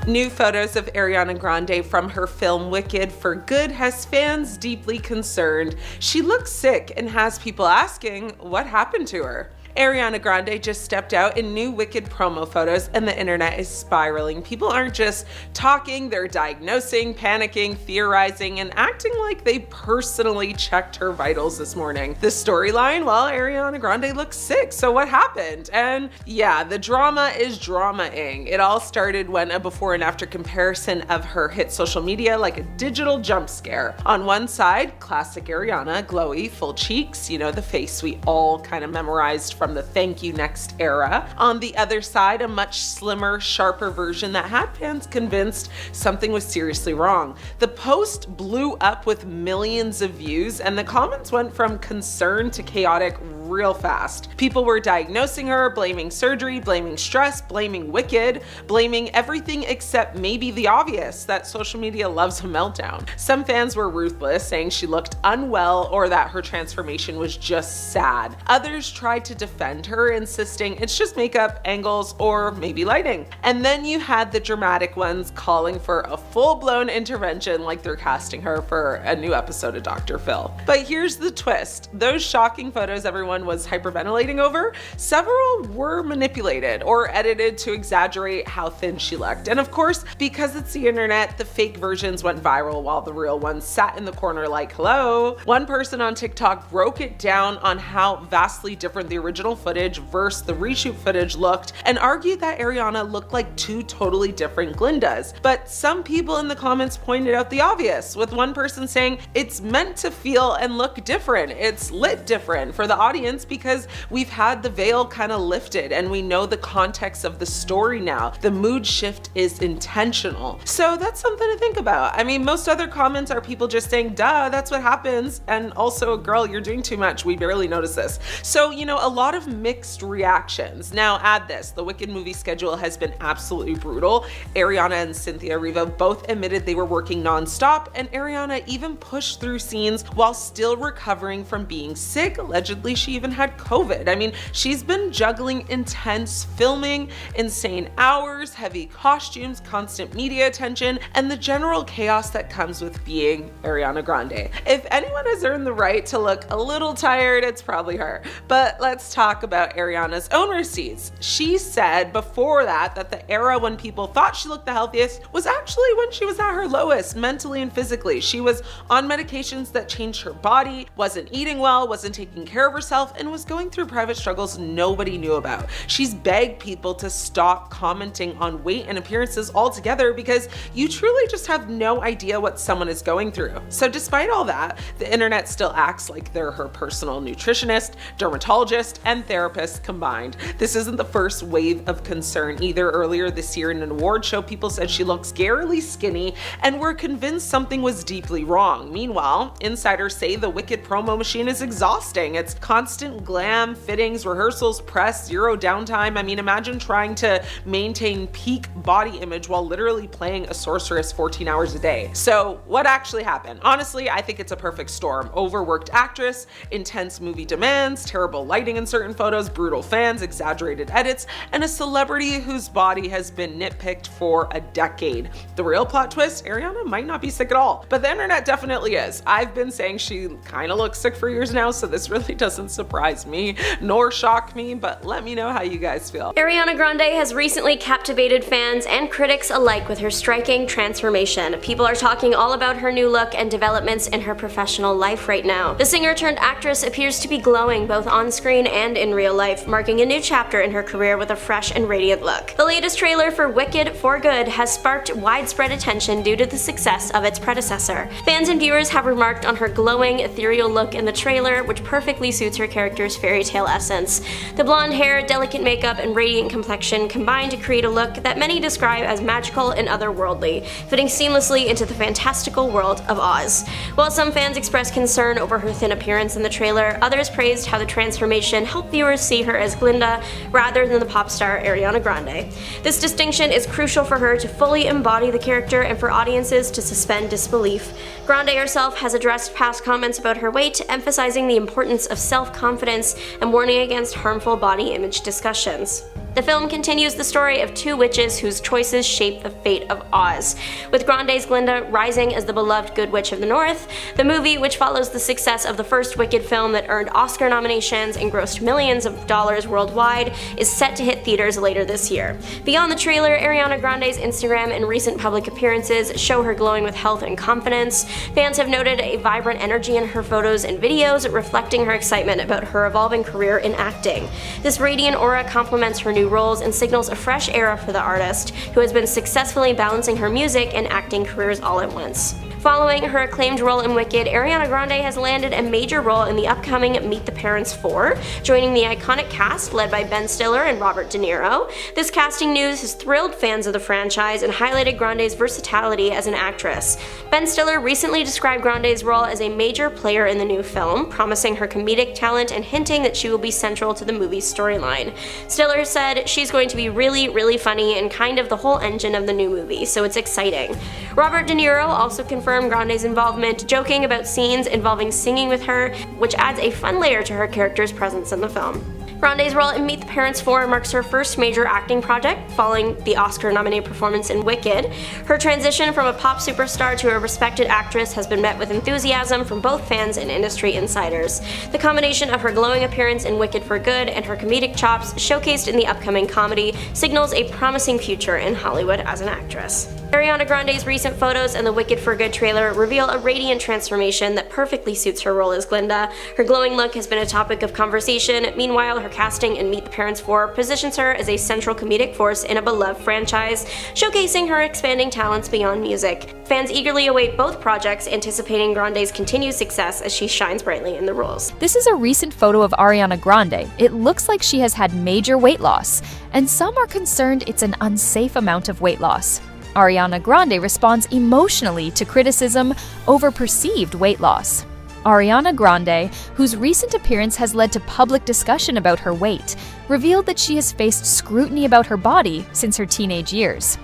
New photos of Ariana Grande from her film Wicked for Good has fans deeply concerned. She looks sick and has people asking what happened to her. Ariana Grande just stepped out in new Wicked promo photos and the internet is spiraling. People aren't just talking, they're diagnosing, panicking, theorizing, and acting like they personally checked her vitals this morning. The storyline? Well, Ariana Grande looks sick, so what happened? And yeah, the drama is drama-ing. It all started when a before and after comparison of her hit social media like a digital jump scare. On one side, classic Ariana, glowy, full cheeks, you know, the face we all kind of memorized from the Thank You Next era. On the other side, a much slimmer, sharper version that had fans convinced something was seriously wrong. The post blew up with millions of views and the comments went from concern to chaotic real fast. People were diagnosing her, blaming surgery, blaming stress, blaming Wicked, blaming everything except maybe the obvious, that social media loves a meltdown. Some fans were ruthless, saying she looked unwell or that her transformation was just sad. Others tried to defend her, insisting it's just makeup, angles, or maybe lighting. And then you had the dramatic ones calling for a full-blown intervention like they're casting her for a new episode of Dr. Phil. But here's the twist. Those shocking photos everyone was hyperventilating over, several were manipulated or edited to exaggerate how thin she looked. And of course, because it's the internet, the fake versions went viral while the real ones sat in the corner like, hello. One person on TikTok broke it down on how vastly different the original footage versus the reshoot footage looked and argued that Ariana looked like two totally different Glindas. But some people in the comments pointed out the obvious, with one person saying it's meant to feel and look different. It's lit different for the audience because we've had the veil kind of lifted and we know the context of the story now. The mood shift is intentional. So that's something to think about. I mean, most other comments are people just saying, duh, that's what happens. And also, girl, you're doing too much. We barely notice this. So, you know, a lot of mixed reactions. Now add this, the Wicked movie schedule has been absolutely brutal. Ariana and Cynthia Erivo both admitted they were working nonstop, and Ariana even pushed through scenes while still recovering from being sick. Allegedly, she even had COVID. I mean, she's been juggling intense filming, insane hours, heavy costumes, constant media attention, and the general chaos that comes with being Ariana Grande. If anyone has earned the right to look a little tired, it's probably her. But let's talk about Ariana's own receipts. She said before that the era when people thought she looked the healthiest was actually when she was at her lowest, mentally and physically. She was on medications that changed her body, wasn't eating well, wasn't taking care of herself, and was going through private struggles nobody knew about. She's begged people to stop commenting on weight and appearances altogether because you truly just have no idea what someone is going through. So despite all that, the internet still acts like they're her personal nutritionist, dermatologist, and therapist combined. This isn't the first wave of concern either. Earlier this year in an award show, people said she looked scarily skinny and were convinced something was deeply wrong. Meanwhile, insiders say the Wicked promo machine is exhausting. It's constant glam, fittings, rehearsals, press, zero downtime. I mean, imagine trying to maintain peak body image while literally playing a sorceress 14 hours a day. So what actually happened? Honestly, I think it's a perfect storm. Overworked actress, intense movie demands, terrible lighting in certain photos, brutal fans, exaggerated edits, and a celebrity whose body has been nitpicked for a decade. The real plot twist, Ariana might not be sick at all, but the internet definitely is. I've been saying she kind of looks sick for years now, so this really doesn't surprise me nor shock me, but let me know how you guys feel. Ariana Grande has recently captivated fans and critics alike with her striking transformation. People are talking all about her new look and developments in her professional life right now. The singer-turned-actress appears to be glowing both on screen and in real life, marking a new chapter in her career with a fresh and radiant look. The latest trailer for Wicked for Good has sparked widespread attention due to the success of its predecessor. Fans and viewers have remarked on her glowing, ethereal look in the trailer, which perfectly suits her character's fairy tale essence. The blonde hair, delicate makeup, and radiant complexion combine to create a look that many describe as magical and otherworldly, fitting seamlessly into the fantastical world of Oz. While some fans expressed concern over her thin appearance in the trailer, others praised how the transformation helped viewers see her as Glinda rather than the pop star Ariana Grande. This distinction is crucial for her to fully embody the character and for audiences to suspend disbelief. Grande herself has addressed past comments about her weight, emphasizing the importance of self-confidence and warning against harmful body image discussions. The film continues the story of two witches whose choices shape the fate of Oz, with Grande's Glinda rising as the beloved Good Witch of the North. The movie, which follows the success of the first Wicked film that earned Oscar nominations and grossed millions of dollars worldwide, is set to hit theaters later this year. Beyond the trailer, Ariana Grande's Instagram and recent public appearances show her glowing with health and confidence. Fans have noted a vibrant energy in her photos and videos, reflecting her excitement about her evolving career in acting. This radiant aura complements her new roles and signals a fresh era for the artist, who has been successfully balancing her music and acting careers all at once. Following her acclaimed role in Wicked, Ariana Grande has landed a major role in the upcoming Meet the Parents 4, joining the iconic cast led by Ben Stiller and Robert De Niro. This casting news has thrilled fans of the franchise and highlighted Grande's versatility as an actress. Ben Stiller recently described Grande's role as a major player in the new film, promising her comedic talent and hinting that she will be central to the movie's storyline. Stiller said, "She's going to be really, really funny and kind of the whole engine of the new movie, so it's exciting." Robert De Niro also confirmed Grande's involvement, joking about scenes involving singing with her, which adds a fun layer to her character's presence in the film. Grande's role in Meet the Parents 4 marks her first major acting project, following the Oscar-nominated performance in Wicked. Her transition from a pop superstar to a respected actress has been met with enthusiasm from both fans and industry insiders. The combination of her glowing appearance in Wicked for Good and her comedic chops, showcased in the upcoming comedy, signals a promising future in Hollywood as an actress. Ariana Grande's recent photos and the Wicked for Good trailer reveal a radiant transformation that perfectly suits her role as Glinda. Her glowing look has been a topic of conversation. Meanwhile, her casting in Meet the Parents 4 positions her as a central comedic force in a beloved franchise, showcasing her expanding talents beyond music. Fans eagerly await both projects, anticipating Grande's continued success as she shines brightly in the roles. This is a recent photo of Ariana Grande. It looks like she has had major weight loss, and some are concerned it's an unsafe amount of weight loss. Ariana Grande responds emotionally to criticism over perceived weight loss. Ariana Grande, whose recent appearance has led to public discussion about her weight, revealed that she has faced scrutiny about her body since her teenage years.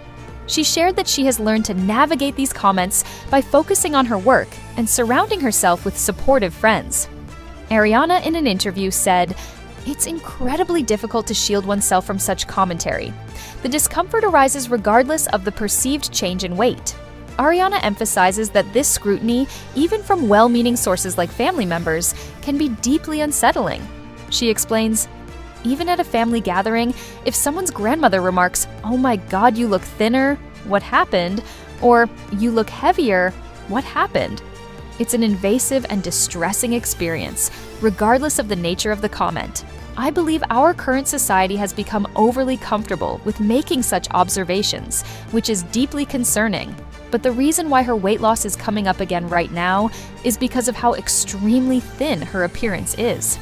She shared that she has learned to navigate these comments by focusing on her work and surrounding herself with supportive friends. Ariana, in an interview, said, "It's incredibly difficult to shield oneself from such commentary. The discomfort arises regardless of the perceived change in weight." Ariana emphasizes that this scrutiny, even from well-meaning sources like family members, can be deeply unsettling. She explains, "Even at a family gathering, if someone's grandmother remarks, 'Oh my God, you look thinner, what happened?' or 'You look heavier, what happened?' It's an invasive and distressing experience, regardless of the nature of the comment. I believe our current society has become overly comfortable with making such observations, which is deeply concerning. But the reason why her weight loss is coming up again right now is because of how extremely thin her appearance is."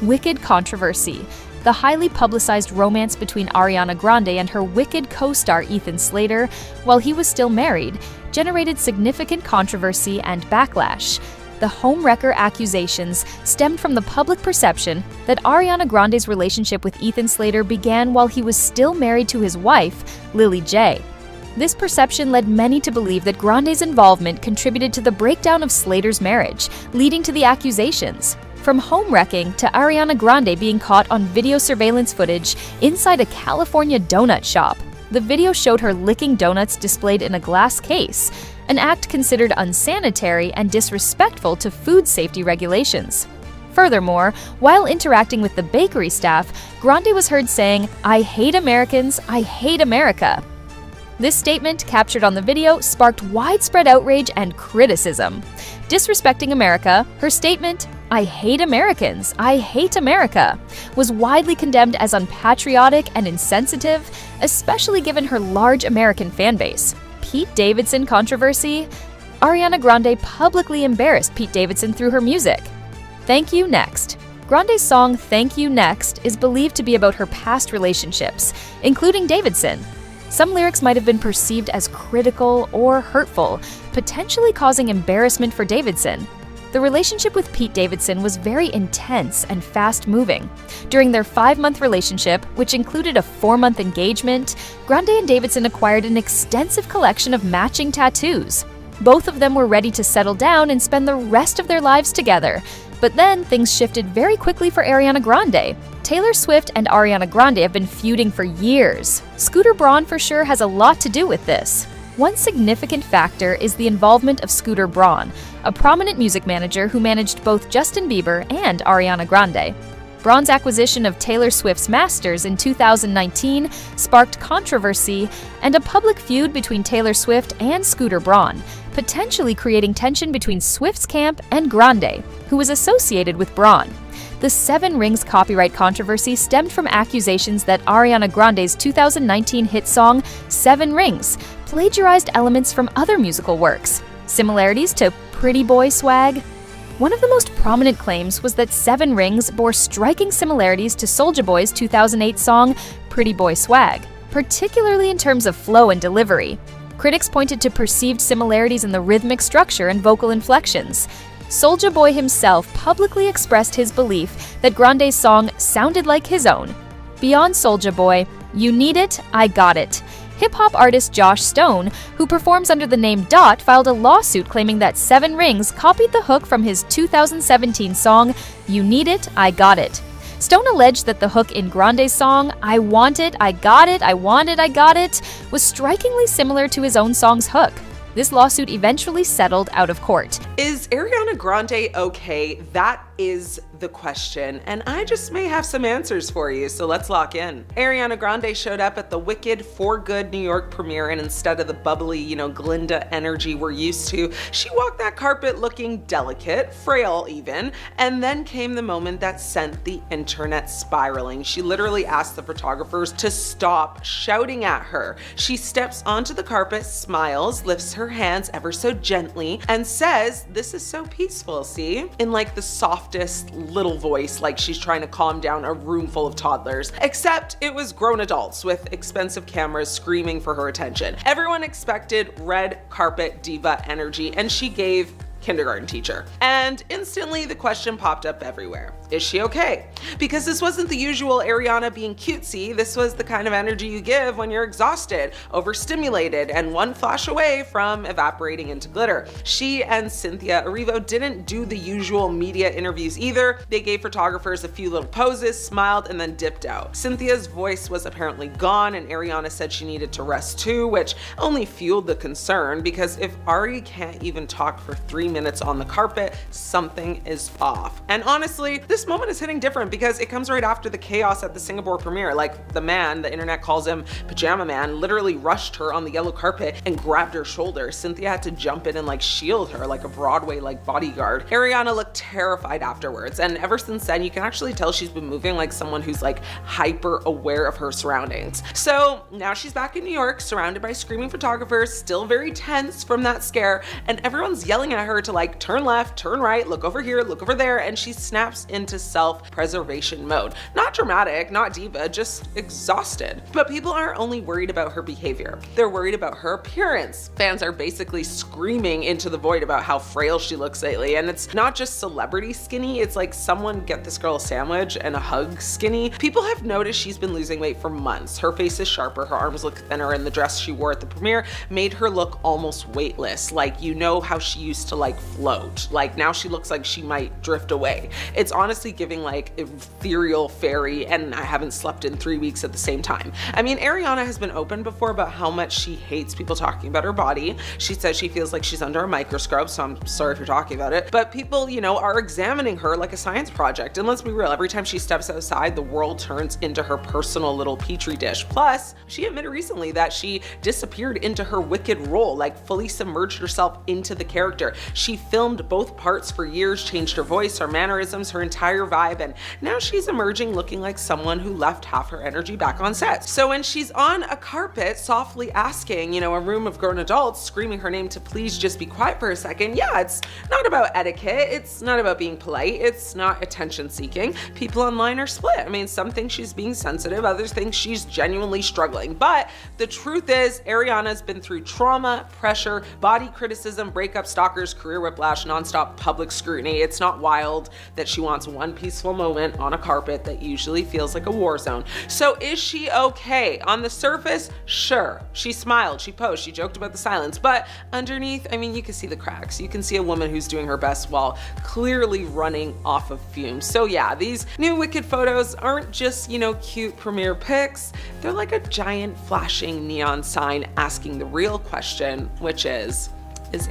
Wicked controversy. The highly publicized romance between Ariana Grande and her Wicked co-star Ethan Slater, while he was still married, generated significant controversy and backlash. The homewrecker accusations stemmed from the public perception that Ariana Grande's relationship with Ethan Slater began while he was still married to his wife, Lily J. This perception led many to believe that Grande's involvement contributed to the breakdown of Slater's marriage, leading to the accusations. From home wrecking to Ariana Grande being caught on video surveillance footage inside a California donut shop. The video showed her licking donuts displayed in a glass case, an act considered unsanitary and disrespectful to food safety regulations. Furthermore, while interacting with the bakery staff, Grande was heard saying, "I hate Americans, I hate America." This statement, captured on the video, sparked widespread outrage and criticism. Disrespecting America, her statement, "I hate Americans, I hate America," was widely condemned as unpatriotic and insensitive, especially given her large American fan base. Pete Davidson controversy. Ariana Grande publicly embarrassed Pete Davidson through her music. Thank You Next. Grande's song Thank You Next is believed to be about her past relationships, including Davidson. Some lyrics might have been perceived as critical or hurtful, potentially causing embarrassment for Davidson. The relationship with Pete Davidson was very intense and fast-moving. During their 5-month relationship, which included a 4-month engagement, Grande and Davidson acquired an extensive collection of matching tattoos. Both of them were ready to settle down and spend the rest of their lives together. But then things shifted very quickly for Ariana Grande. Taylor Swift and Ariana Grande have been feuding for years. Scooter Braun for sure has a lot to do with this. One significant factor is the involvement of Scooter Braun, a prominent music manager who managed both Justin Bieber and Ariana Grande. Braun's acquisition of Taylor Swift's masters in 2019 sparked controversy and a public feud between Taylor Swift and Scooter Braun, potentially creating tension between Swift's camp and Grande, who was associated with Braun. The 7 Rings copyright controversy stemmed from accusations that Ariana Grande's 2019 hit song, 7 Rings, plagiarized elements from other musical works. Similarities to Pretty Boy swag? One of the most prominent claims was that 7 Rings bore striking similarities to Soulja Boy's 2008 song, Pretty Boy Swag, particularly in terms of flow and delivery. Critics pointed to perceived similarities in the rhythmic structure and vocal inflections. Soulja Boy himself publicly expressed his belief that Grande's song sounded like his own. Beyond Soulja Boy, You Need It, I Got It. Hip-hop artist Josh Stone, who performs under the name Dot, filed a lawsuit claiming that 7 Rings copied the hook from his 2017 song, You Need It, I Got It. Stone alleged that the hook in Grande's song, I Want It, I Got It, I Want It, I Got It, was strikingly similar to his own song's hook. This lawsuit eventually settled out of court. Is Ariana Grande okay? That is the question, and I just may have some answers for you, so let's lock in. Ariana Grande showed up at the Wicked For Good New York premiere, and instead of the bubbly, Glinda energy we're used to, she walked that carpet looking delicate, frail even, and then came the moment that sent the internet spiraling. She literally asked the photographers to stop shouting at her. She steps onto the carpet, smiles, lifts her hands ever so gently, and says, "This is so peaceful, see?" in like the softest little voice, like she's trying to calm down a room full of toddlers, except it was grown adults with expensive cameras screaming for her attention. Everyone expected red carpet diva energy, and she gave kindergarten teacher. And instantly the question popped up everywhere. Is she okay? Because this wasn't the usual Ariana being cutesy. This was the kind of energy you give when you're exhausted, overstimulated, and one flash away from evaporating into glitter. She and Cynthia Erivo didn't do the usual media interviews either. They gave photographers a few little poses, smiled, and then dipped out. Cynthia's voice was apparently gone, and Ariana said she needed to rest too, which only fueled the concern, because if Ari can't even talk for 3 minutes on the carpet, something is off. And honestly, this moment is hitting different because it comes right after the chaos at the Singapore premiere. Like, the man, the internet calls him Pajama Man, literally rushed her on the yellow carpet and grabbed her shoulder. Cynthia had to jump in and shield her like a Broadway bodyguard. Ariana looked terrified afterwards, and ever since then you can actually tell she's been moving like someone who's hyper aware of her surroundings. So now she's back in New York, surrounded by screaming photographers, still very tense from that scare, and everyone's yelling at her to turn left, turn right, look over here, look over there, and she snaps into self-preservation mode. Not dramatic, not diva, just exhausted. But people aren't only worried about her behavior, they're worried about her appearance. Fans are basically screaming into the void about how frail she looks lately, and it's not just celebrity skinny, it's like someone get this girl a sandwich and a hug skinny. People have noticed she's been losing weight for months. Her face is sharper, her arms look thinner, and the dress she wore at the premiere made her look almost weightless. How she used to float. Now she looks like she might drift away. It's honestly giving ethereal fairy and I haven't slept in 3 weeks at the same time. I mean, Ariana has been open before about how much she hates people talking about her body. She says she feels like she's under a microscope, so I'm sorry if you're talking about it. But people, are examining her like a science project. And let's be real, every time she steps outside, the world turns into her personal little petri dish. Plus, she admitted recently that she disappeared into her Wicked role, fully submerged herself into the character. She filmed both parts for years, changed her voice, her mannerisms, her entire vibe, and now she's emerging looking like someone who left half her energy back on set. So when she's on a carpet softly asking, a room of grown adults, screaming her name to please just be quiet for a second, yeah, it's not about etiquette, it's not about being polite, it's not attention seeking. People online are split. I mean, some think she's being sensitive, others think she's genuinely struggling. But the truth is, Ariana's been through trauma, pressure, body criticism, breakup, stalkers, career whiplash, nonstop public scrutiny. It's not wild that she wants one peaceful moment on a carpet that usually feels like a war zone. So is she okay? On the surface, sure. She smiled, she posed, she joked about the silence, but underneath, I mean, you can see the cracks. You can see a woman who's doing her best while clearly running off of fumes. So yeah, these new Wicked photos aren't just, you know, cute premiere pics. They're like a giant flashing neon sign asking the real question, which is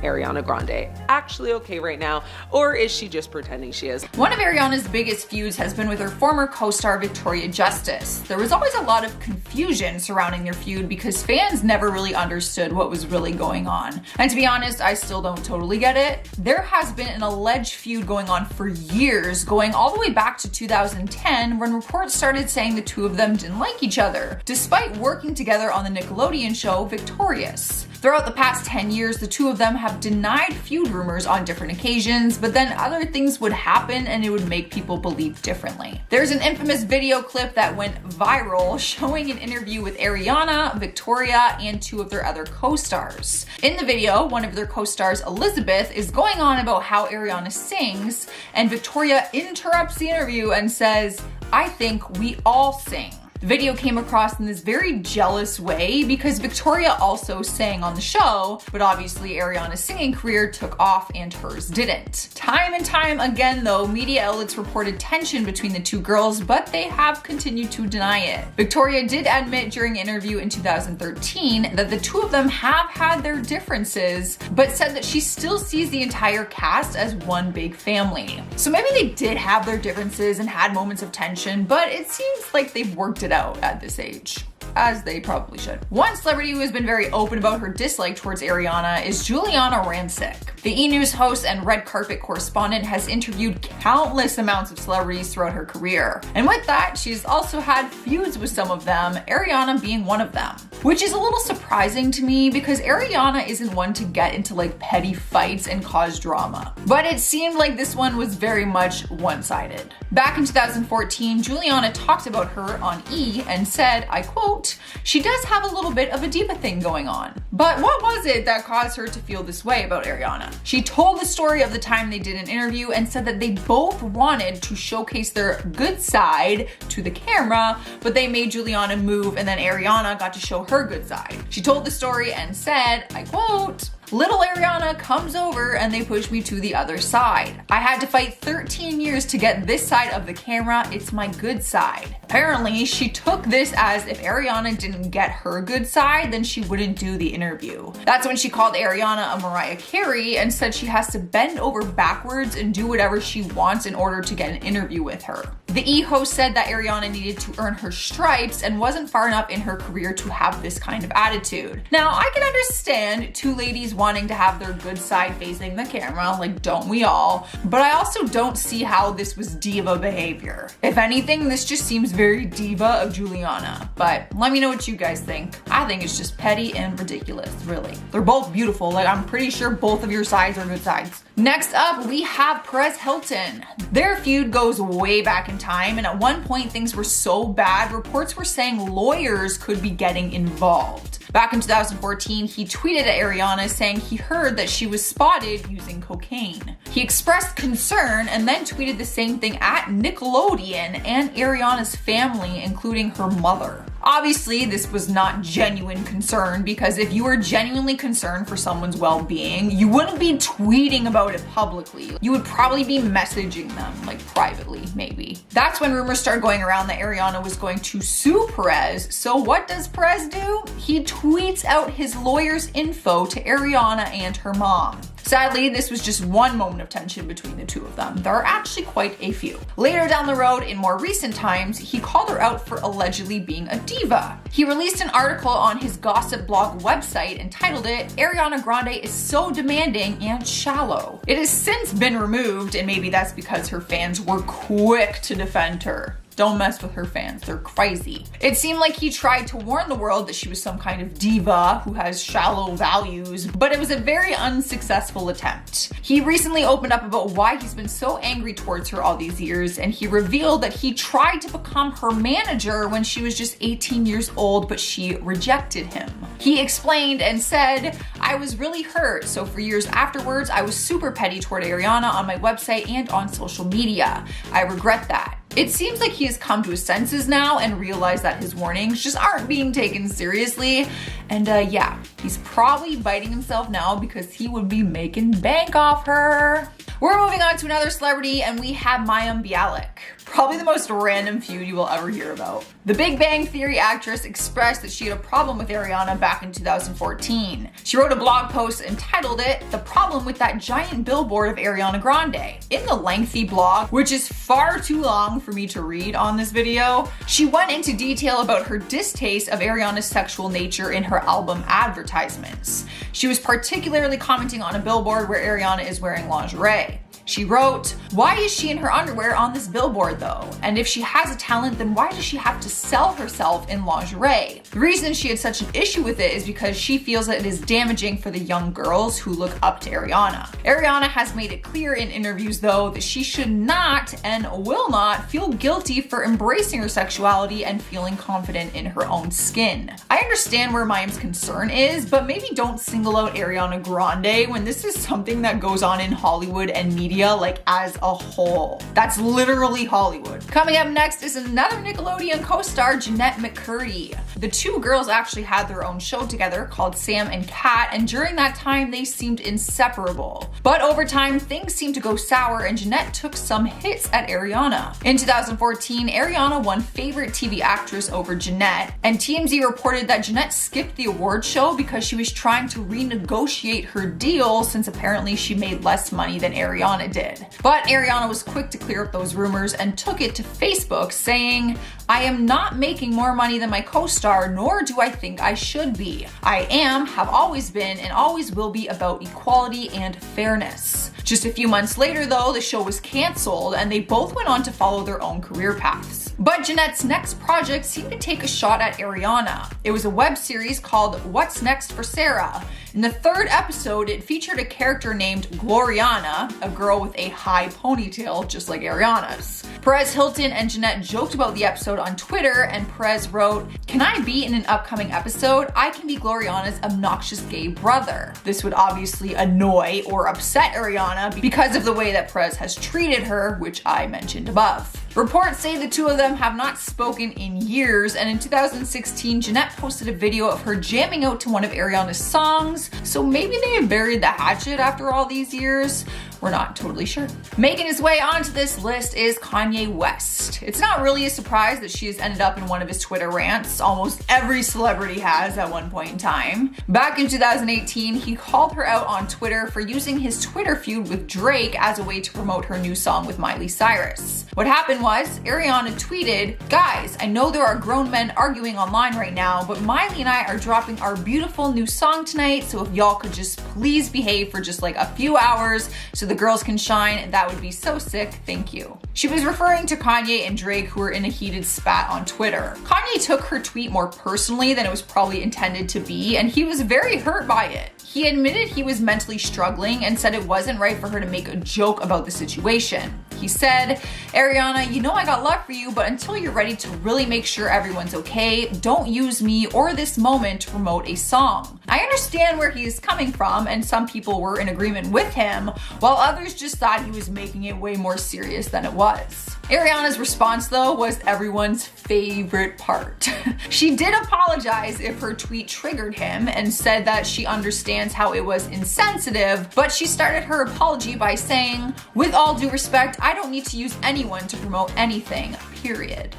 Ariana Grande actually okay right now, or is she just pretending she is? One of Ariana's biggest feuds has been with her former co-star Victoria Justice. There was always a lot of confusion surrounding their feud because fans never really understood what was really going on. And to be honest, I still don't totally get it. There has been an alleged feud going on for years, going all the way back to 2010 when reports started saying the two of them didn't like each other, despite working together on the Nickelodeon show Victorious. Throughout the past 10 years, the two of them have denied feud rumors on different occasions, but then other things would happen and it would make people believe differently. There's an infamous video clip that went viral showing an interview with Ariana, Victoria, and two of their other co-stars. In the video, one of their co-stars, Elizabeth, is going on about how Ariana sings, and Victoria interrupts the interview and says, "I think we all sing." The video came across in this very jealous way because Victoria also sang on the show, but obviously Ariana's singing career took off and hers didn't. Time and time again though, media outlets reported tension between the two girls, but they have continued to deny it. Victoria did admit during an interview in 2013 that the two of them have had their differences, but said that she still sees the entire cast as one big family. So maybe they did have their differences and had moments of tension, but it seems like they've worked it out at this age, as they probably should. One celebrity who has been very open about her dislike towards Ariana is Juliana Rancic. The E! News host and red carpet correspondent has interviewed countless amounts of celebrities throughout her career. And with that, she's also had feuds with some of them, Ariana being one of them. Which is a little surprising to me because Ariana isn't one to get into like petty fights and cause drama. But it seemed like this one was very much one-sided. Back in 2014, Juliana talked about her on E! And said, I quote, "She does have a little bit of a diva thing going on." But what was it that caused her to feel this way about Ariana? She told the story of the time they did an interview and said that they both wanted to showcase their good side to the camera, but they made Juliana move and then Ariana got to show her good side. She told the story and said, I quote, "Little Ariana comes over and they push me to the other side. I had to fight 13 years to get this side of the camera. It's my good side." Apparently, she took this as if Ariana didn't get her good side, then she wouldn't do the interview. That's when she called Ariana a Mariah Carey and said she has to bend over backwards and do whatever she wants in order to get an interview with her. The E! host said that Ariana needed to earn her stripes and wasn't far enough in her career to have this kind of attitude. Now, I can understand two ladies wanting to have their good side facing the camera, like don't we all? But I also don't see how this was diva behavior. If anything, this just seems very diva of Juliana. But let me know what you guys think. I think it's just petty and ridiculous, really. They're both beautiful, like I'm pretty sure both of your sides are good sides. Next up, we have Perez Hilton. Their feud goes way back in time, and at one point things were so bad, reports were saying lawyers could be getting involved. Back in 2014, he tweeted at Ariana saying he heard that she was spotted using cocaine. He expressed concern and then tweeted the same thing at Nickelodeon and Ariana's family, including her mother. Obviously, this was not genuine concern because if you were genuinely concerned for someone's well-being, you wouldn't be tweeting about it publicly. You would probably be messaging them, like privately, maybe. That's when rumors started going around that Ariana was going to sue Perez. So what does Perez do? He tweets out his lawyer's info to Ariana and her mom. Sadly, this was just one moment of tension between the two of them. There are actually quite a few. Later down the road, in more recent times, he called her out for allegedly being a diva. He released an article on his gossip blog website entitled it, "Ariana Grande is so demanding and shallow." It has since been removed, and maybe that's because her fans were quick to defend her. Don't mess with her fans, they're crazy. It seemed like he tried to warn the world that she was some kind of diva who has shallow values, but it was a very unsuccessful attempt. He recently opened up about why he's been so angry towards her all these years, and he revealed that he tried to become her manager when she was just 18 years old, but she rejected him. He explained and said, "I was really hurt, so for years afterwards, I was super petty toward Ariana on my website and on social media. I regret that." It seems like he has come to his senses now and realized that his warnings just aren't being taken seriously. And yeah, he's probably biting himself now because he would be making bank off her. We're moving on to another celebrity, and we have Mayim Bialik. Probably the most random feud you will ever hear about. The Big Bang Theory actress expressed that she had a problem with Ariana back in 2014. She wrote a blog post entitled it, "The Problem with That Giant Billboard of Ariana Grande." In the lengthy blog, which is far too long for me to read on this video, she went into detail about her distaste of Ariana's sexual nature in her album advertisements. She was particularly commenting on a billboard where Ariana is wearing lingerie. She wrote, "Why is she in her underwear on this billboard though? And if she has a talent, then why does she have to sell herself in lingerie?" The reason she had such an issue with it is because she feels that it is damaging for the young girls who look up to Ariana. Ariana has made it clear in interviews though that she should not and will not feel guilty for embracing her sexuality and feeling confident in her own skin. I understand where Mayim's concern is, but maybe don't single out Ariana Grande when this is something that goes on in Hollywood and media like as a whole. That's literally Hollywood. Coming up next is another Nickelodeon co-star, Jeanette McCurdy. The two girls actually had their own show together called Sam and Cat, and during that time they seemed inseparable. But over time things seemed to go sour and Jeanette took some hits at Ariana. In 2014, Ariana won Favorite TV Actress over Jeanette, and TMZ reported that Jeanette skipped the award show because she was trying to renegotiate her deal since apparently she made less money than Ariana did. But Ariana was quick to clear up those rumors and took it to Facebook saying, "I am not making more money than my co-star, nor do I think I should be. I am, have always been, and always will be about equality and fairness." Just a few months later though, the show was canceled and they both went on to follow their own career paths. But Jeanette's next project seemed to take a shot at Ariana. It was a web series called What's Next for Sarah. In the third episode, it featured a character named Gloriana, a girl with a high ponytail just like Ariana's. Perez Hilton and Jeanette joked about the episode on Twitter, and Perez wrote, "Can I be in an upcoming episode? I can be Gloriana's obnoxious gay brother." This would obviously annoy or upset Ariana because of the way that Perez has treated her, which I mentioned above. Reports say the two of them have not spoken in years, and in 2016, Jeanette posted a video of her jamming out to one of Ariana's songs, so maybe they have buried the hatchet after all these years. We're not totally sure. Making his way onto this list is Kanye West. It's not really a surprise that she has ended up in one of his Twitter rants. Almost every celebrity has at one point in time. Back in 2018, he called her out on Twitter for using his Twitter feud with Drake as a way to promote her new song with Miley Cyrus. What happened was, Ariana tweeted, "Guys, I know there are grown men arguing online right now, but Miley and I are dropping our beautiful new song tonight, so if y'all could just please behave for just like a few hours so the girls can shine, that would be so sick, thank you." She was referring to Kanye and Drake, who were in a heated spat on Twitter. Kanye took her tweet more personally than it was probably intended to be, and he was very hurt by it. He admitted he was mentally struggling and said it wasn't right for her to make a joke about the situation. He said, "Ariana, you know I got love for you, but until you're ready to really make sure everyone's okay, don't use me or this moment to promote a song." I understand where he's coming from, and some people were in agreement with him, while others just thought he was making it way more serious than it was. Ariana's response though was everyone's favorite part. She did apologize if her tweet triggered him and said that she understands how it was insensitive, but she started her apology by saying, "With all due respect, I don't need to use anyone to promote anything, period."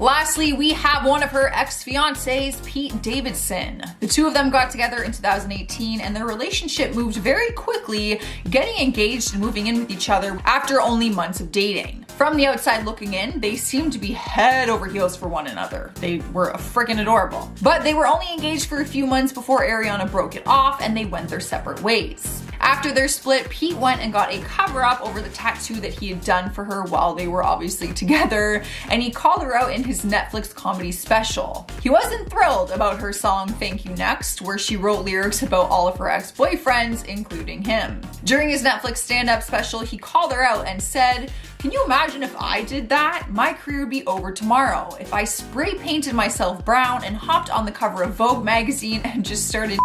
Lastly, we have one of her ex-fiancés, Pete Davidson. The two of them got together in 2018 and their relationship moved very quickly, getting engaged and moving in with each other after only months of dating. From the outside looking in, they seemed to be head over heels for one another. They were freaking adorable. But they were only engaged for a few months before Ariana broke it off and they went their separate ways. After their split, Pete went and got a cover-up over the tattoo that he had done for her while they were obviously together, and he called her out in his Netflix comedy special. He wasn't thrilled about her song Thank You Next, where she wrote lyrics about all of her ex-boyfriends, including him. During his Netflix stand-up special, he called her out and said, "Can you imagine if I did that? My career would be over tomorrow. If I spray painted myself brown and hopped on the cover of Vogue magazine and just started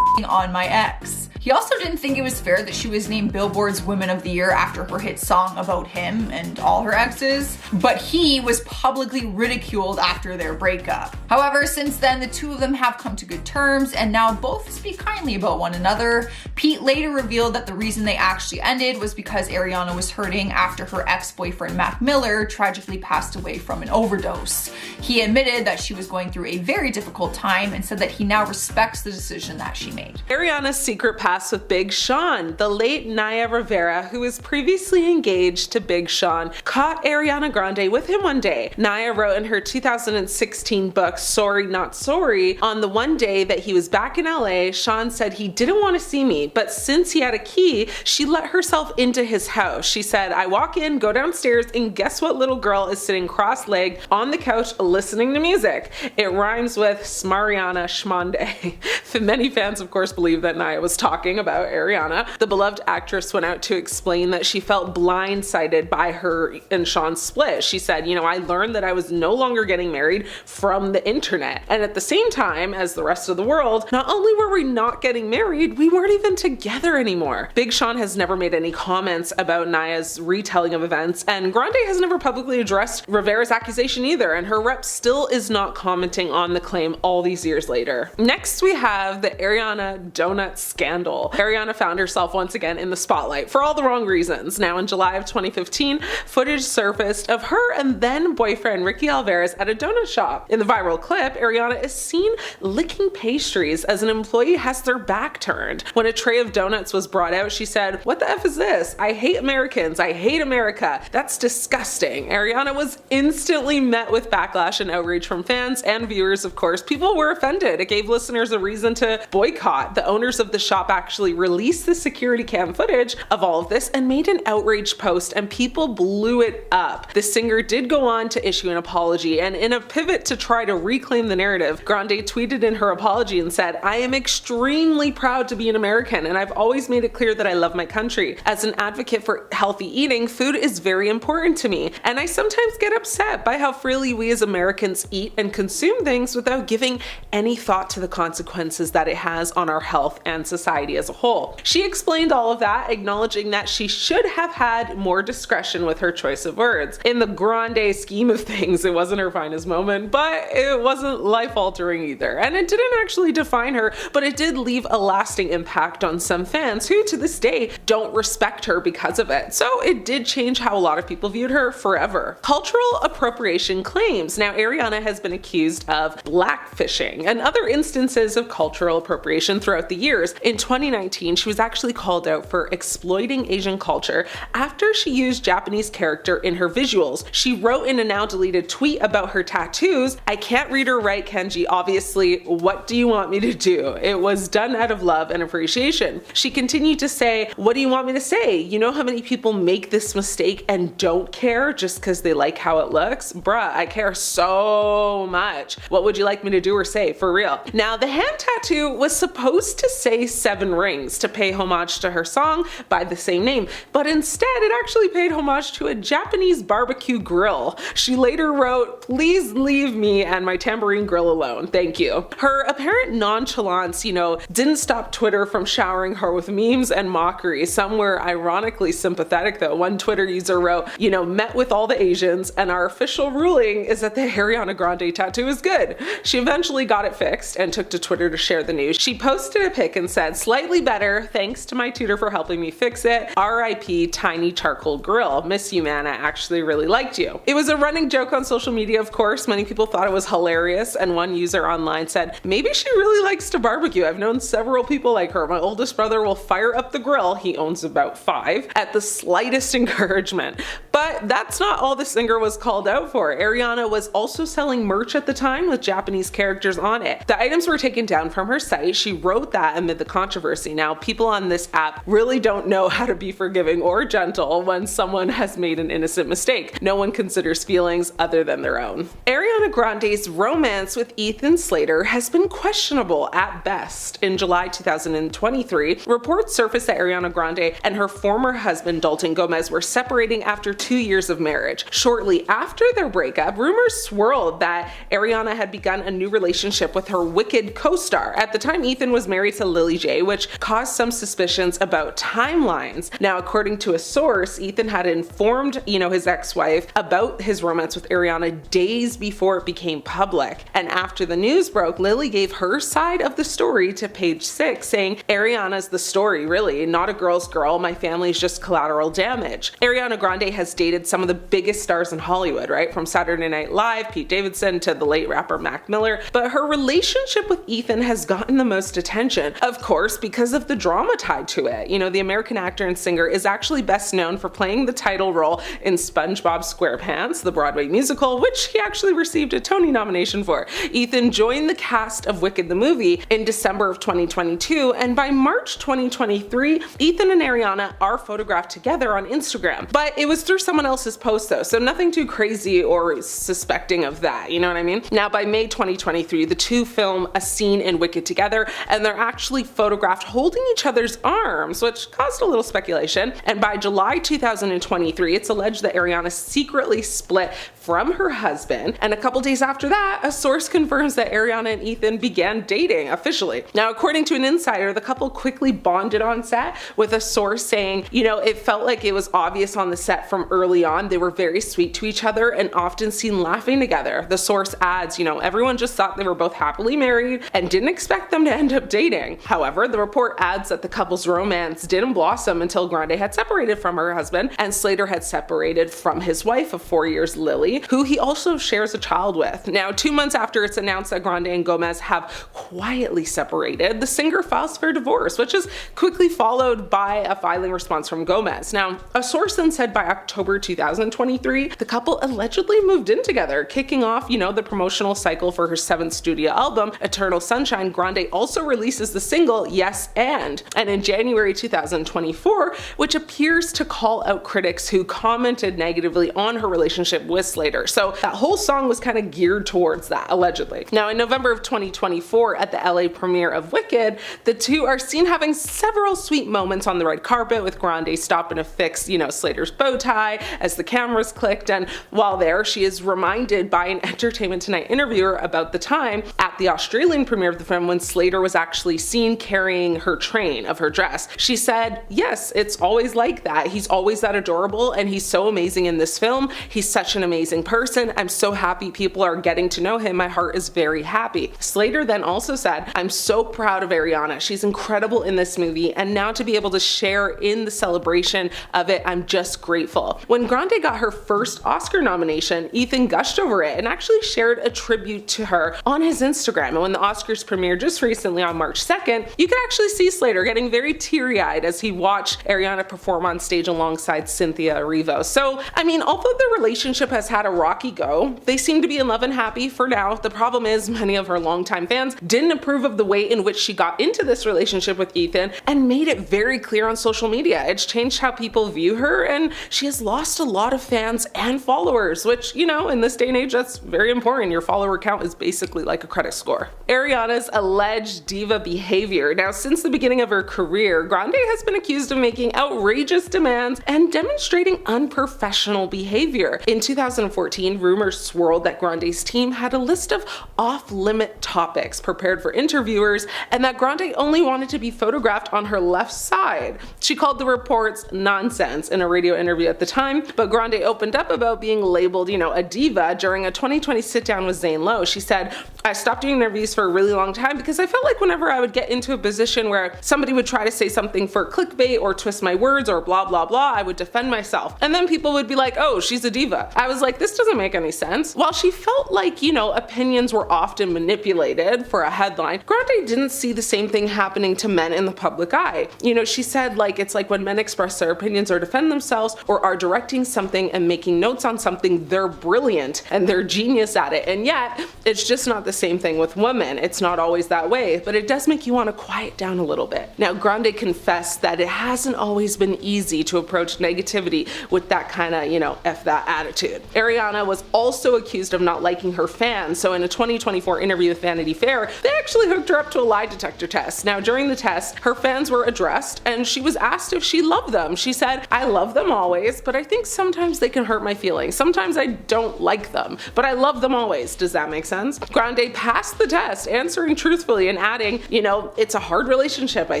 on my ex." He also didn't think it was fair that she was named Billboard's Woman of the Year after her hit song about him and all her exes, but he was publicly ridiculed after their breakup. However, since then, the two of them have come to good terms and now both speak kindly about one another. Pete later revealed that the reason they actually ended was because Ariana was hurting after her ex-boyfriend Mac Miller tragically passed away from an overdose. He admitted that she was going through a very difficult time and said that he now respects the decision that she made. Ariana's secret past with Big Sean. The late Naya Rivera, who was previously engaged to Big Sean, caught Ariana Grande with him one day. Naya wrote in her 2016 book, Sorry Not Sorry, on the one day that he was back in LA, Sean said he didn't want to see me, but since he had a key, she let herself into his house. She said, "I walk in, go downstairs, and guess what little girl is sitting cross-legged on the couch listening to music?" It rhymes with Smariana Schmonde. Many fans, of course, believe that Naya was talking about Ariana. The beloved actress went out to explain that she felt blindsided by her and Sean's split. She said, "I learned that I was no longer getting married from the internet. And at the same time as the rest of the world, not only were we not getting married, we weren't even together anymore." Big Sean has never made any comments about Naya's retelling of events, and Grande has never publicly addressed Rivera's accusation either, and her rep still is not commenting on the claim all these years later. Next, we have the Ariana donut scandal. Ariana found herself once again in the spotlight for all the wrong reasons. Now, in July of 2015, footage surfaced of her and then boyfriend Ricky Alvarez at a donut shop. In the viral clip, Ariana is seen licking pastries as an employee has their back turned. When a tray of donuts was brought out, she said, "What the F is this? I hate Americans. I hate America. That's disgusting." Ariana was instantly met with backlash and outrage from fans and viewers, of course. People were offended. It gave listeners a reason to boycott. The owners of the shop actually released the security cam footage of all of this and made an outrage post, and people blew it up. The singer did go on to issue an apology, and in a pivot to try to reclaim the narrative, Grande tweeted in her apology and said, "I am extremely proud to be an American, and I've always made it clear that I love my country. As an advocate for healthy eating, food is very important to me, and I sometimes get upset by how freely we as Americans eat and consume things without giving any thought to the consequences that it has on our health and society as a whole." She explained all of that, acknowledging that she should have had more discretion with her choice of words. In the Grande scheme of things, it wasn't her finest moment, but it wasn't life-altering either. And it didn't actually define her, but it did leave a lasting impact on some fans who, to this day, don't respect her because of it. So it did change how a lot of people viewed her forever. Cultural appropriation claims. Now, Ariana has been accused of blackfishing and other instances of cultural appropriation throughout the years. In 2019, she was actually called out for exploiting Asian culture after she used Japanese character in her visuals. She wrote in a now deleted tweet about her tattoos, "I can't read or write kanji, obviously, what do you want me to do? It was done out of love and appreciation." She continued to say, "What do you want me to say? You know how many people make this mistake and don't care just because they like how it looks? Bruh, I care so much. What would you like me to do or say, for real?" Now, the hand tattoo was supposed to say 7 rings to pay homage to her song by the same name, but instead it actually paid homage to a Japanese barbecue grill. She later wrote, "Please leave me and my tambourine grill alone, thank you." Her apparent nonchalance, didn't stop Twitter from showering her with memes and mockery. Some were ironically sympathetic though. One Twitter user wrote, "Met with all the Asians, and our official ruling is that the Ariana Grande tattoo is good." She eventually got it fixed and took to Twitter to share the news. She posted a pic and said, "Slightly better, thanks to my tutor for helping me fix it. RIP tiny charcoal grill. Miss you, man, I actually really liked you." It was a running joke on social media, of course. Many people thought it was hilarious, and one user online said, "Maybe she really likes to barbecue. I've known several people like her. My oldest brother will fire up the grill," he owns about 5, "at the slightest encouragement." But that's not all the singer was called out for. Ariana was also selling merch at the time with Japanese characters on it. The items were taken down from her site. She wrote that amid the controversy. Now, people on this app really don't know how to be forgiving or gentle when someone has made an innocent mistake. No one considers feelings other than their own. Ariana Grande's romance with Ethan Slater has been questionable at best. In July 2023, reports surfaced that Ariana Grande and her former husband Dalton Gomez were separating after 2 years of marriage. Shortly after their breakup, rumors swirled that Ariana had begun a new relationship with her Wicked co-star. At the time, Ethan was married to Lily J, which caused some suspicions about timelines. Now, according to a source, Ethan had informed, his ex-wife about his romance with Ariana days before it became public. And after the news broke, Lily gave her side of the story to Page 6, saying, "Ariana's the story, really, not a girl's girl. My family's just collateral damage." Ariana Grande has dated some of the biggest stars in Hollywood, right? From Saturday Night Live, Pete Davidson, to the late rapper Mac Miller. But her relationship with Ethan has gotten the most attention, of course, because of the drama tied to it. The American actor and singer is actually best known for playing the title role in SpongeBob SquarePants, the Broadway musical, which he actually received a Tony nomination for. Ethan joined the cast of Wicked the movie in December of 2022, and by March 2023, Ethan and Ariana are photographed together on Instagram. But it was through someone else's post though, so nothing too crazy or suspecting of that, you know what I mean? Now, by May 2023, the two film a scene in Wicked together, and they're actually photographed holding each other's arms, which caused a little speculation. And by July 2023, it's alleged that Ariana secretly split from her husband, and a couple days after that, a source confirms that Ariana and Ethan began dating officially. Now, according to an insider, the couple quickly bonded on set, with a source saying, it felt like it was obvious on the set from early on. They were very sweet to each other and often seen laughing together. The source adds, everyone just thought they were both happily married and didn't expect them to end up dating. However, the report adds that the couple's romance didn't blossom until Grande had separated from her husband and Slater had separated from his wife of 4 years, Lily, who he also shares a child with. Now, 2 months after it's announced that Grande and Gomez have quietly separated, the singer files for divorce, which is quickly followed by a filing response from Gomez. Now, a source then said by October 2023, the couple allegedly moved in together, kicking off, the promotional cycle for her 7th studio album, Eternal Sunshine. Grande also releases the single Yes and in January 2024, which appears to call out critics who commented negatively on her relationship with Slater. So that whole song was kind of geared towards that, allegedly. Now, in November of 2024, at the LA premiere of Wicked, the two are seen having several sweet moments on the red carpet, with Grande stopping to fix, Slater's bow tie as the cameras clicked. And while there, she is reminded by an Entertainment Tonight interviewer about the time at the Australian premiere of the film when Slater was actually seen carrying her train of her dress. She said, "Yes, it's always like that. He's always that adorable, and he's so amazing in this film. He's such an amazing person. I'm so happy people are getting to know him. My heart is very happy." Slater then also said, "I'm so proud of Ariana. She's incredible in this movie, and now to be able to share in the celebration of it, I'm just grateful." When Grande got her first Oscar nomination, Ethan gushed over it and actually shared a tribute to her on his Instagram. And when the Oscars premiered just recently on March 2nd, you could actually see Slater getting very teary-eyed as he watched Ariana perform on stage alongside Cynthia Erivo. So, although the relationship has had a rocky go, they seem to be in love and happy for now. The problem is many of her longtime fans didn't approve of the way in which she got into this relationship with Ethan and made it very clear on social media. It's changed how people view her, and she has lost a lot of fans and followers, which, in this day and age, that's very important. Your follower count is basically like a credit score. Ariana's alleged diva behavior. Now, since the beginning of her career, Grande has been accused of making outrageous demands and demonstrating unprofessional behavior. In 2014, rumors swirled that Grande's team had a list of off-limit topics prepared for interviewers, and that Grande only wanted to be photographed on her left side. She called the reports nonsense in a radio interview at the time, but Grande opened up about being labeled, a diva during a 2020 sit-down with Zane Lowe. She said, "I stopped doing interviews for a really long time because I felt like whenever I would get into a position where somebody would try to say something for clickbait or twist my words or blah blah blah, I would defend myself. And then people would be like, oh, she's a diva." I was like, this doesn't make any sense. While she felt like, opinions were often manipulated for a headline, Grande didn't see the same thing happening to men in the public eye. She said, it's like when men express their opinions or defend themselves or are directing something and making notes on something, they're brilliant and they're genius at it. And yet, it's just not the same thing with women. It's not always that way, but it does make you want to quiet down a little bit. Now, Grande confessed that it hasn't always been easy to approach negativity with that kind of, F that attitude. Ariana was also accused of not liking her fans, so in a 2024 interview with Vanity Fair, they actually hooked her up to a lie detector test. Now, during the test, her fans were addressed and she was asked if she loved them. She said, "I love them always, but I think sometimes they can hurt my feelings. Sometimes I don't like them, but I love them always." Does that make sense? Grande passed the test, answering truthfully and adding, "It's a hard relationship, I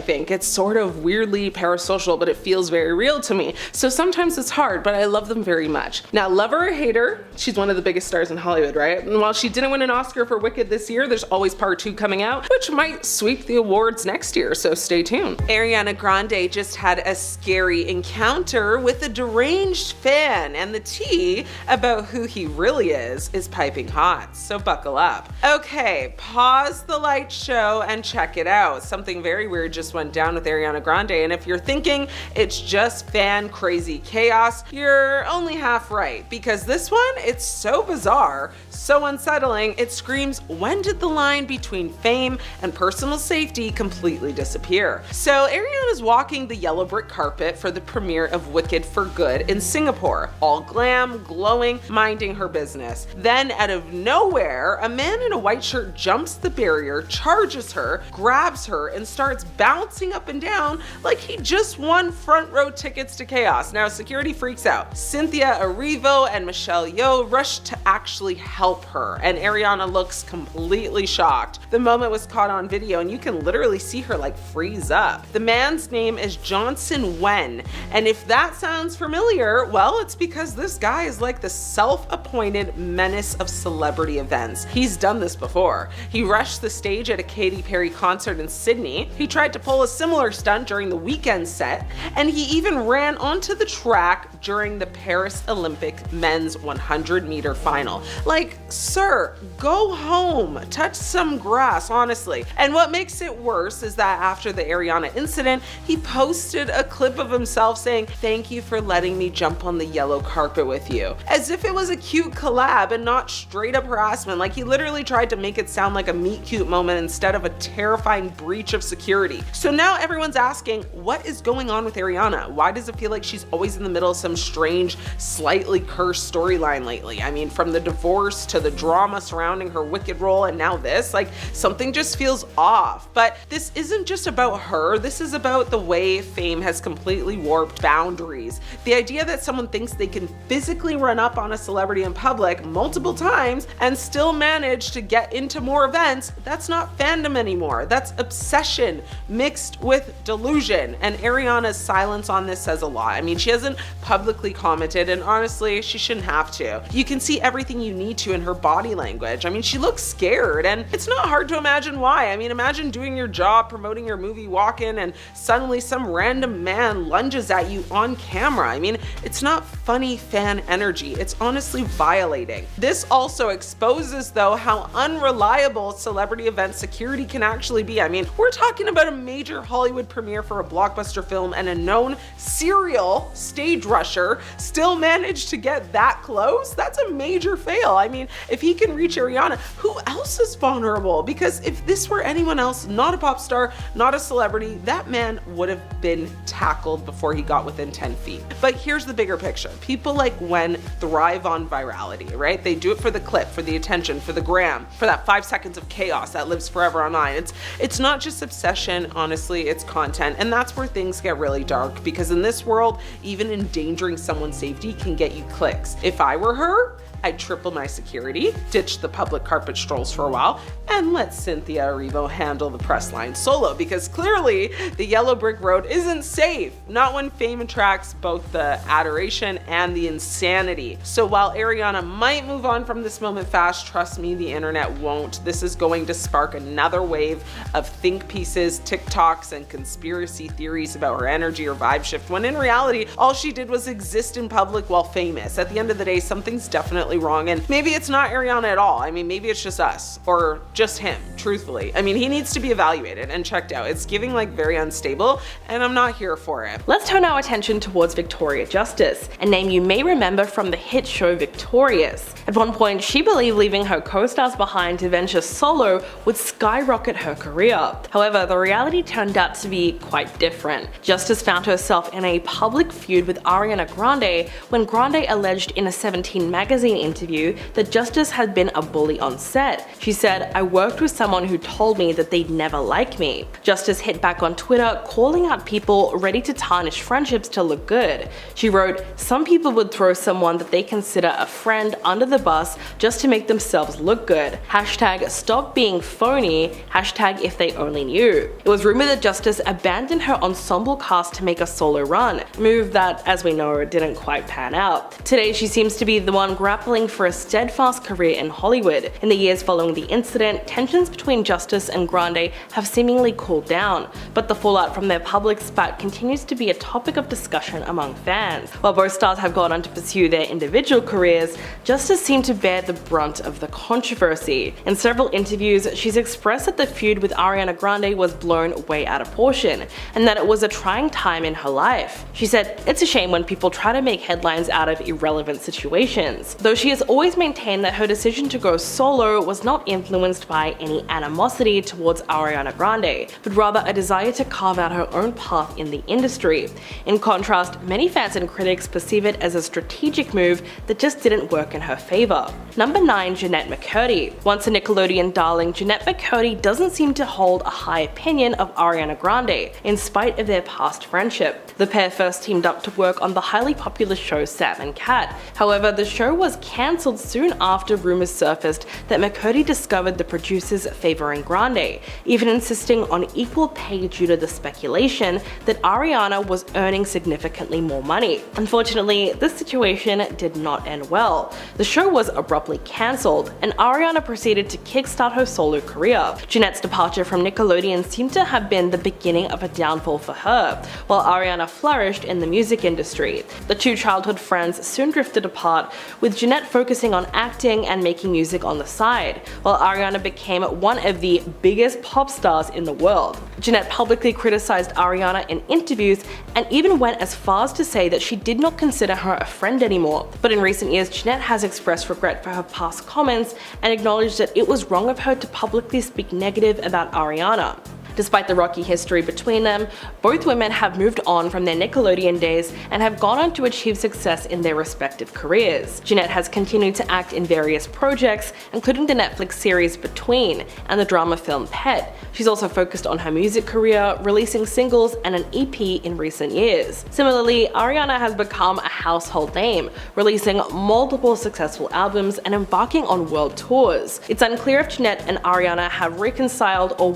think. It's sort of weirdly parasocial, but it feels very real to me. So sometimes it's hard, but I love them very much." Now, lover or hater, she's one of the biggest stars in Hollywood, right? And while she didn't win an Oscar for Wicked this year, there's always part 2 coming out, which might sweep the awards next year, so stay tuned. Ariana Grande just had a scary encounter with a deranged fan, and the tea about who he really is piping hot, so buckle up. Okay, pause the light show and check it out. Something very weird just went down with Ariana Grande, and if you're thinking it's just fan crazy chaos, you're only half right, because this one, it's so bizarre, so unsettling, it screams, when did the line between fame and personal safety completely disappear? So Ariana's walking the yellow brick carpet for the premiere of Wicked for Good in Singapore, all glam, glowing, minding her business. Then out of nowhere, a man in a white shirt jumps the barrier, charges her, grabs her, and starts bouncing up and down like he just won front row tickets to chaos. Now, security freaks out. Cynthia Erivo and Michelle Yeoh rush to actually help her, and Ariana looks completely shocked. The moment was caught on video, and you can literally see her freeze up. The man's name is Johnson Wen, and if that sounds familiar, well, it's because this guy is like the self-appointed menace of celebrity events. He's done this before. He rushed the stage at a Katy Perry concert in Sydney. He tried to pull a similar stunt during the Weeknd set, and he even ran onto the track during the Paris Olympic men's 100-meter final. Sir, go home, touch some grass, honestly. And what makes it worse is that after the Ariana incident, he posted a clip of himself saying, "Thank you for letting me jump on the yellow carpet with you," as if it was a cute collab and not straight up harassment. He literally tried to make it sound like a meet cute moment instead of a terrifying breach of security. So now everyone's asking, what is going on with Ariana? Why does it feel like she's always in the middle of some strange, slightly cursed storyline lately? I mean, from the divorce to the drama surrounding her Wicked role and now this, something just feels off. But this isn't just about her, this is about the way fame has completely warped boundaries. The idea that someone thinks they can physically run up on a celebrity in public multiple times and still manage to get into more events, that's not fandom anymore. That's obsession mixed with delusion. And Ariana's silence on this says a lot. I mean, she hasn't publicly commented, and honestly, she shouldn't have to. You can see everything you need to in her body language. I mean, she looks scared, and it's not hard to imagine why. I mean, imagine doing your job, promoting your movie, walk in, and suddenly some random man lunges at you on camera. I mean, it's not funny fan energy. It's honestly violating. This also exposes, though, how unreliable celebrity event security can actually be. I mean, we're talking about a major Hollywood premiere for a blockbuster film, and a known serial stage rusher still managed to get that close? That's a major fail. I mean, if he can reach Ariana, who else is vulnerable? Because if this were anyone else, not a pop star, not a celebrity, that man would have been tackled before he got within 10 feet. But here's the bigger picture. People like Wen thrive on virality, right? They do it for the clip, for the attention, for the gram, for that 5 seconds of chaos that lives forever online. It's not just obsession, honestly, it's content. And that's where things get really dark, because in this world, even endangering someone's safety can get you clicks. If I were her, I'd triple my security, ditch the public carpet strolls for a while, and let Cynthia Erivo handle the press line solo, because clearly the yellow brick road isn't safe, not when fame attracts both the adoration and the insanity. So while Ariana might move on from this moment fast, trust me, the internet won't. This is going to spark another wave of think pieces, TikToks, and conspiracy theories about her energy or vibe shift, when in reality, all she did was exist in public while famous. At the end of the day, something's definitely definitely wrong, and maybe it's not Ariana at all. I mean, maybe it's just us, or just him, truthfully. I mean, he needs to be evaluated and checked out. It's giving like very unstable, and I'm not here for it. Let's turn our attention towards Victoria Justice, a name you may remember from the hit show Victorious. At one point, she believed leaving her co-stars behind to venture solo would skyrocket her career. However, the reality turned out to be quite different. Justice found herself in a public feud with Ariana Grande when Grande alleged in a 17 magazine interview that Justice had been a bully on set. She said, "I worked with someone who told me that they'd never like me." Justice hit back on Twitter, calling out people ready to tarnish friendships to look good. She wrote, "Some people would throw someone that they consider a friend under the bus just to make themselves look good. Hashtag stop being phony. Hashtag if they only knew." It was rumored that Justice abandoned her ensemble cast to make a solo run, a move that, as we know, didn't quite pan out. Today, she seems to be the one grappling for a steadfast career in Hollywood. In the years following the incident, tensions between Justice and Grande have seemingly cooled down, but the fallout from their public spat continues to be a topic of discussion among fans. While both stars have gone on to pursue their individual careers, Justice seemed to bear the brunt of the controversy. In several interviews, she's expressed that the feud with Ariana Grande was blown way out of proportion, and that it was a trying time in her life. She said, "It's a shame when people try to make headlines out of irrelevant situations," though she has always maintained that her decision to go solo was not influenced by any animosity towards Ariana Grande, but rather a desire to carve out her own path in the industry. In contrast, many fans and critics perceive it as a strategic move that just didn't work in her favor. Number 9. Jeanette McCurdy. Once a Nickelodeon darling, Jeanette McCurdy doesn't seem to hold a high opinion of Ariana Grande, in spite of their past friendship. The pair first teamed up to work on the highly popular show Sam and Cat. However, the show was cancelled soon after rumors surfaced that McCurdy discovered the producers favoring Grande, even insisting on equal pay due to the speculation that Ariana was earning significantly more money. Unfortunately, this situation did not end well. The show was abruptly cancelled, and Ariana proceeded to kickstart her solo career. Jeanette's departure from Nickelodeon seemed to have been the beginning of a downfall for her, while Ariana flourished in the music industry. The two childhood friends soon drifted apart, with Jeanette focusing on acting and making music on the side, while Ariana became one of the biggest pop stars in the world. Jeanette publicly criticized Ariana in interviews and even went as far as to say that she did not consider her a friend anymore. But in recent years, Jeanette has expressed regret for her past comments and acknowledged that it was wrong of her to publicly speak negative about Ariana. Despite the rocky history between them, both women have moved on from their Nickelodeon days and have gone on to achieve success in their respective careers. Jeanette has continued to act in various projects, including the Netflix series Between and the drama film Pet. She's also focused on her music career, releasing singles and an EP in recent years. Similarly, Ariana has become a household name, releasing multiple successful albums and embarking on world tours. It's unclear if Jeanette and Ariana have reconciled or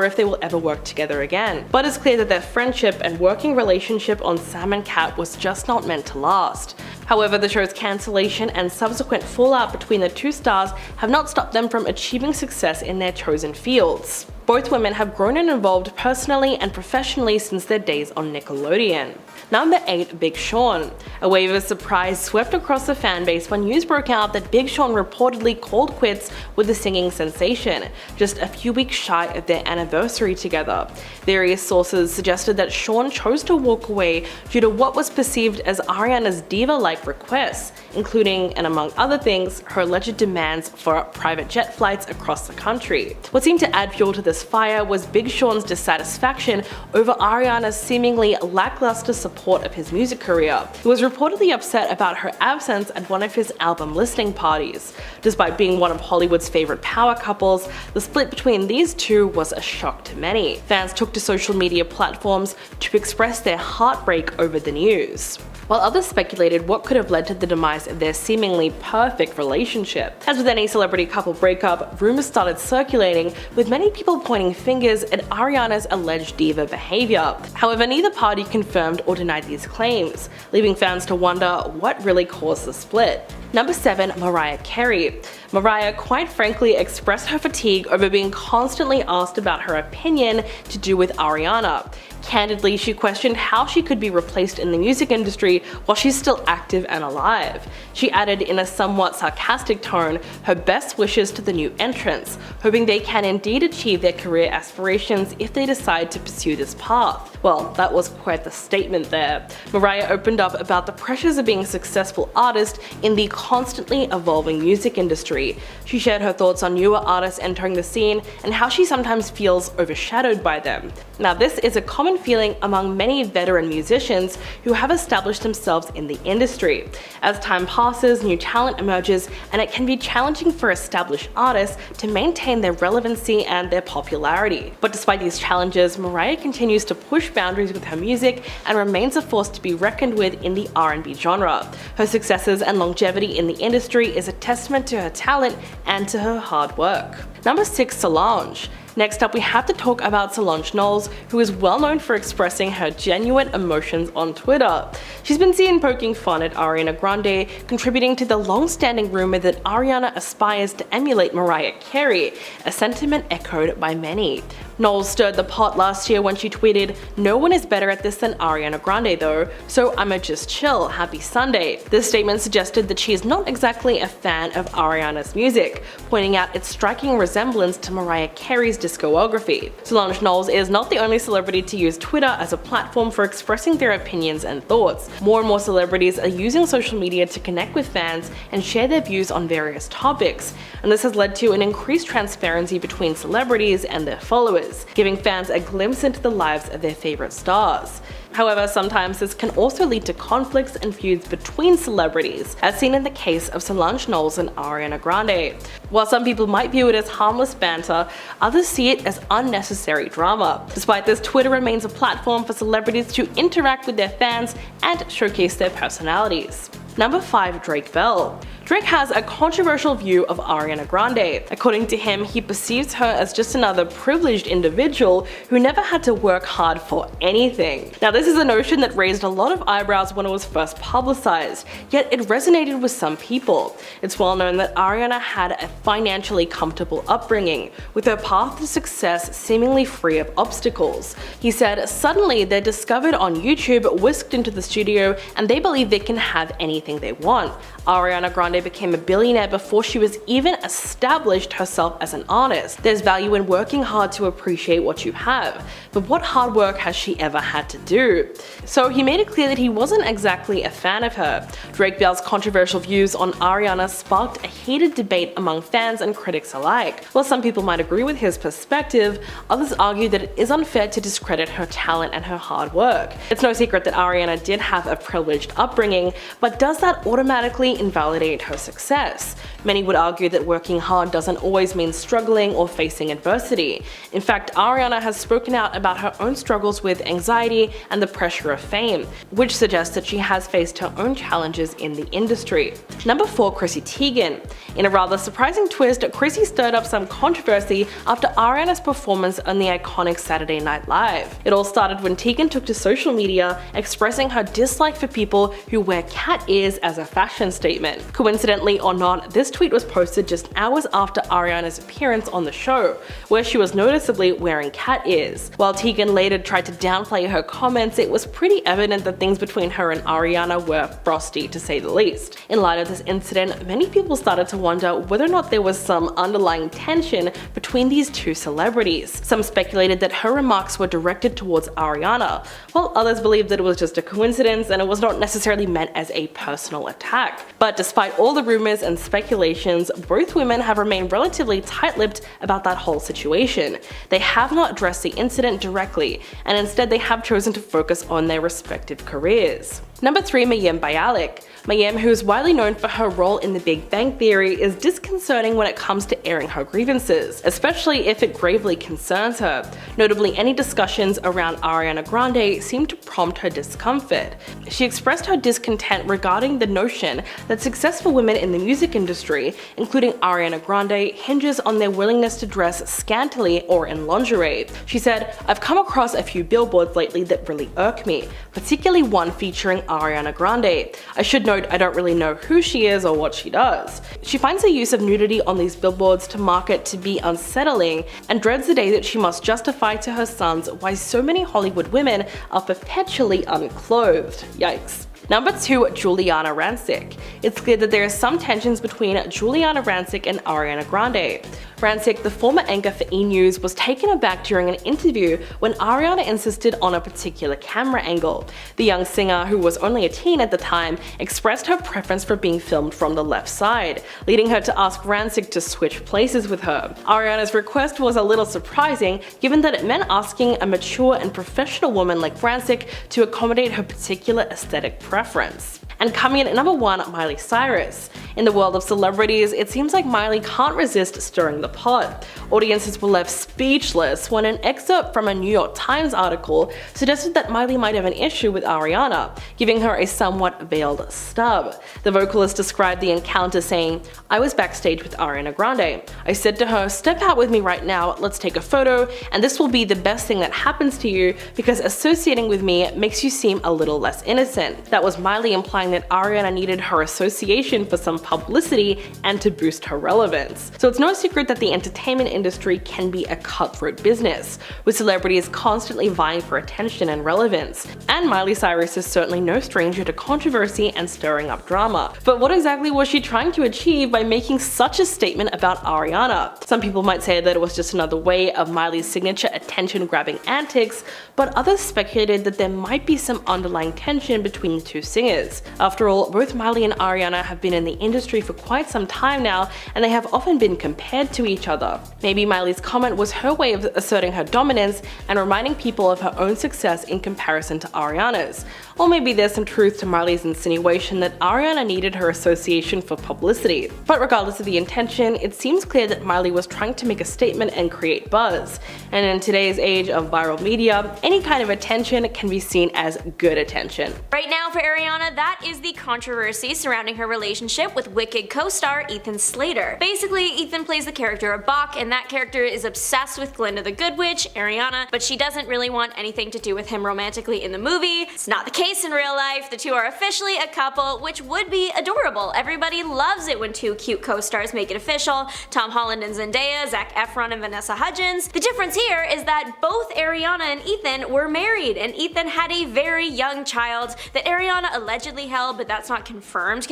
if they will ever work together again. But it's clear that their friendship and working relationship on Sam and Cat was just not meant to last. However, the show's cancellation and subsequent fallout between the two stars have not stopped them from achieving success in their chosen fields. Both women have grown and evolved personally and professionally since their days on Nickelodeon. Number 8. Big Sean. A wave of surprise swept across the fanbase when news broke out that Big Sean reportedly called quits with the singing sensation, just a few weeks shy of their anniversary together. Various sources suggested that Sean chose to walk away due to what was perceived as Ariana's diva-like requests, including, and among other things, her alleged demands for private jet flights across the country. What seemed to add fuel to this fire was Big Sean's dissatisfaction over Ariana's seemingly lackluster support of his music career. He was reportedly upset about her absence at one of his album listening parties. Despite being one of Hollywood's favorite power couples, the split between these two was a shock to many. Fans took to social media platforms to express their heartbreak over the news, while others speculated what could have led to the demise of their seemingly perfect relationship. As with any celebrity couple breakup, rumors started circulating, with many people pointing fingers at Ariana's alleged diva behavior. However, neither party confirmed or denied these claims, leaving fans to wonder what really caused the split. Number 7. Mariah Carey. Mariah quite frankly expressed her fatigue over being constantly asked about her opinion to do with Ariana. Candidly, she questioned how she could be replaced in the music industry while she's still active and alive. She added in a somewhat sarcastic tone her best wishes to the new entrants, hoping they can indeed achieve their career aspirations if they decide to pursue this path. Well, that was quite the statement there. Mariah opened up about the pressures of being a successful artist in the constantly evolving music industry. She shared her thoughts on newer artists entering the scene and how she sometimes feels overshadowed by them. Now, this is a common feeling among many veteran musicians who have established themselves in the industry. As time passes, new talent emerges, and it can be challenging for established artists to maintain their relevancy and their popularity. But despite these challenges, Mariah continues to push boundaries with her music and remains a force to be reckoned with in the R&B genre. Her successes and longevity in the industry is a testament to her talent and to her hard work. Number 6. Solange. Next up, we have to talk about Solange Knowles, who is well known for expressing her genuine emotions on Twitter. She's been seen poking fun at Ariana Grande, contributing to the long-standing rumor that Ariana aspires to emulate Mariah Carey, a sentiment echoed by many. Knowles stirred the pot last year when she tweeted, "No one is better at this than Ariana Grande though, so I'ma just chill, happy Sunday." This statement suggested that she is not exactly a fan of Ariana's music, pointing out its striking resemblance to Mariah Carey's discography. Solange Knowles is not the only celebrity to use Twitter as a platform for expressing their opinions and thoughts. More and more celebrities are using social media to connect with fans and share their views on various topics, and this has led to an increased transparency between celebrities and their followers, giving fans a glimpse into the lives of their favorite stars. However, sometimes this can also lead to conflicts and feuds between celebrities, as seen in the case of Solange Knowles and Ariana Grande. While some people might view it as harmless banter, others see it as unnecessary drama. Despite this, Twitter remains a platform for celebrities to interact with their fans and showcase their personalities. Number 5. Drake Bell. Drake has a controversial view of Ariana Grande. According to him, he perceives her as just another privileged individual who never had to work hard for anything. Now, this is a notion that raised a lot of eyebrows when it was first publicized, yet it resonated with some people. It's well known that Ariana had a financially comfortable upbringing, with her path to success seemingly free of obstacles. He said, "Suddenly they're discovered on YouTube, whisked into the studio, and they believe they can have anything they want. Ariana Grande became a billionaire before she was even established herself as an artist. There's value in working hard to appreciate what you have, but what hard work has she ever had to do?" So he made it clear that he wasn't exactly a fan of her. Drake Bell's controversial views on Ariana sparked a heated debate among fans and critics alike. While some people might agree with his perspective, others argue that it is unfair to discredit her talent and her hard work. It's no secret that Ariana did have a privileged upbringing, but does that automatically invalidate her success? Many would argue that working hard doesn't always mean struggling or facing adversity. In fact, Ariana has spoken out about her own struggles with anxiety and the pressure of fame, which suggests that she has faced her own challenges in the industry. Number 4. Chrissy Teigen. In a rather surprising twist, Chrissy stirred up some controversy after Ariana's performance on the iconic Saturday Night Live. It all started when Teigen took to social media expressing her dislike for people who wear cat ears as a fashion statement. Coincidentally or not, this tweet was posted just hours after Ariana's appearance on the show, where she was noticeably wearing cat ears. While Teigen later tried to downplay her comments, it was pretty evident that things between her and Ariana were frosty, to say the least. In light of this incident, many people started to wonder whether or not there was some underlying tension between these two celebrities. Some speculated that her remarks were directed towards Ariana, while others believed that it was just a coincidence and it was not necessarily meant as a personal attack. But despite all the rumors and speculations, both women have remained relatively tight-lipped about that whole situation. They have not addressed the incident directly, and instead they have chosen to focus on their respective careers. Number 3. Mayim Bialik. Mayim, who is widely known for her role in The Big Bang Theory, is disconcerting when it comes to airing her grievances, especially if it gravely concerns her. Notably, any discussions around Ariana Grande seem to prompt her discomfort. She expressed her discontent regarding the notion that successful successful women in the music industry, including Ariana Grande, hinges on their willingness to dress scantily or in lingerie. She said, "I've come across a few billboards lately that really irk me, particularly one featuring Ariana Grande. I should note I don't really know who she is or what she does. She finds the use of nudity on these billboards to market to be unsettling and dreads the day that she must justify to her sons why so many Hollywood women are perpetually unclothed." Yikes. Number 2, Giuliana Rancic. It's clear that there are some tensions between Giuliana Rancic and Ariana Grande. Rancic, the former anchor for E! News, was taken aback during an interview when Ariana insisted on a particular camera angle. The young singer, who was only a teen at the time, expressed her preference for being filmed from the left side, leading her to ask Rancic to switch places with her. Ariana's request was a little surprising, given that it meant asking a mature and professional woman like Rancic to accommodate her particular aesthetic preference. And coming in at number 1, Miley Cyrus. In the world of celebrities, it seems like Miley can't resist stirring the pot. Audiences were left speechless when an excerpt from a New York Times article suggested that Miley might have an issue with Ariana, giving her a somewhat veiled stub. The vocalist described the encounter saying, "I was backstage with Ariana Grande. I said to her, 'Step out with me right now, let's take a photo, and this will be the best thing that happens to you because associating with me makes you seem a little less innocent.' That was Miley implying that Ariana needed her association for some publicity and to boost her relevance. So it's no secret that the entertainment industry can be a cutthroat business, with celebrities constantly vying for attention and relevance. And Miley Cyrus is certainly no stranger to controversy and stirring up drama. But what exactly was she trying to achieve by making such a statement about Ariana? Some people might say that it was just another way of Miley's signature attention-grabbing antics, but others speculated that there might be some underlying tension between the two singers. After all, both Miley and Ariana have been in the industry for quite some time now, and they have often been compared to each other. Maybe Miley's comment was her way of asserting her dominance and reminding people of her own success in comparison to Ariana's. Or maybe there's some truth to Miley's insinuation that Ariana needed her association for publicity. But regardless of the intention, it seems clear that Miley was trying to make a statement and create buzz. And in today's age of viral media, any kind of attention can be seen as good attention. Right now for Ariana, that is the controversy surrounding her relationship with Wicked co-star Ethan Slater. Basically, Ethan plays the character of Bach, and that character is obsessed with Glinda the Good Witch, Ariana, but she doesn't really want anything to do with him romantically in the movie. It's not the case in real life. The two are officially a couple, which would be adorable. Everybody loves it when two cute co-stars make it official. Tom Holland and Zendaya, Zac Efron and Vanessa Hudgens. The difference here is that both Ariana and Ethan were married, and Ethan had a very young child that Ariana allegedly held, but that's not confirmed.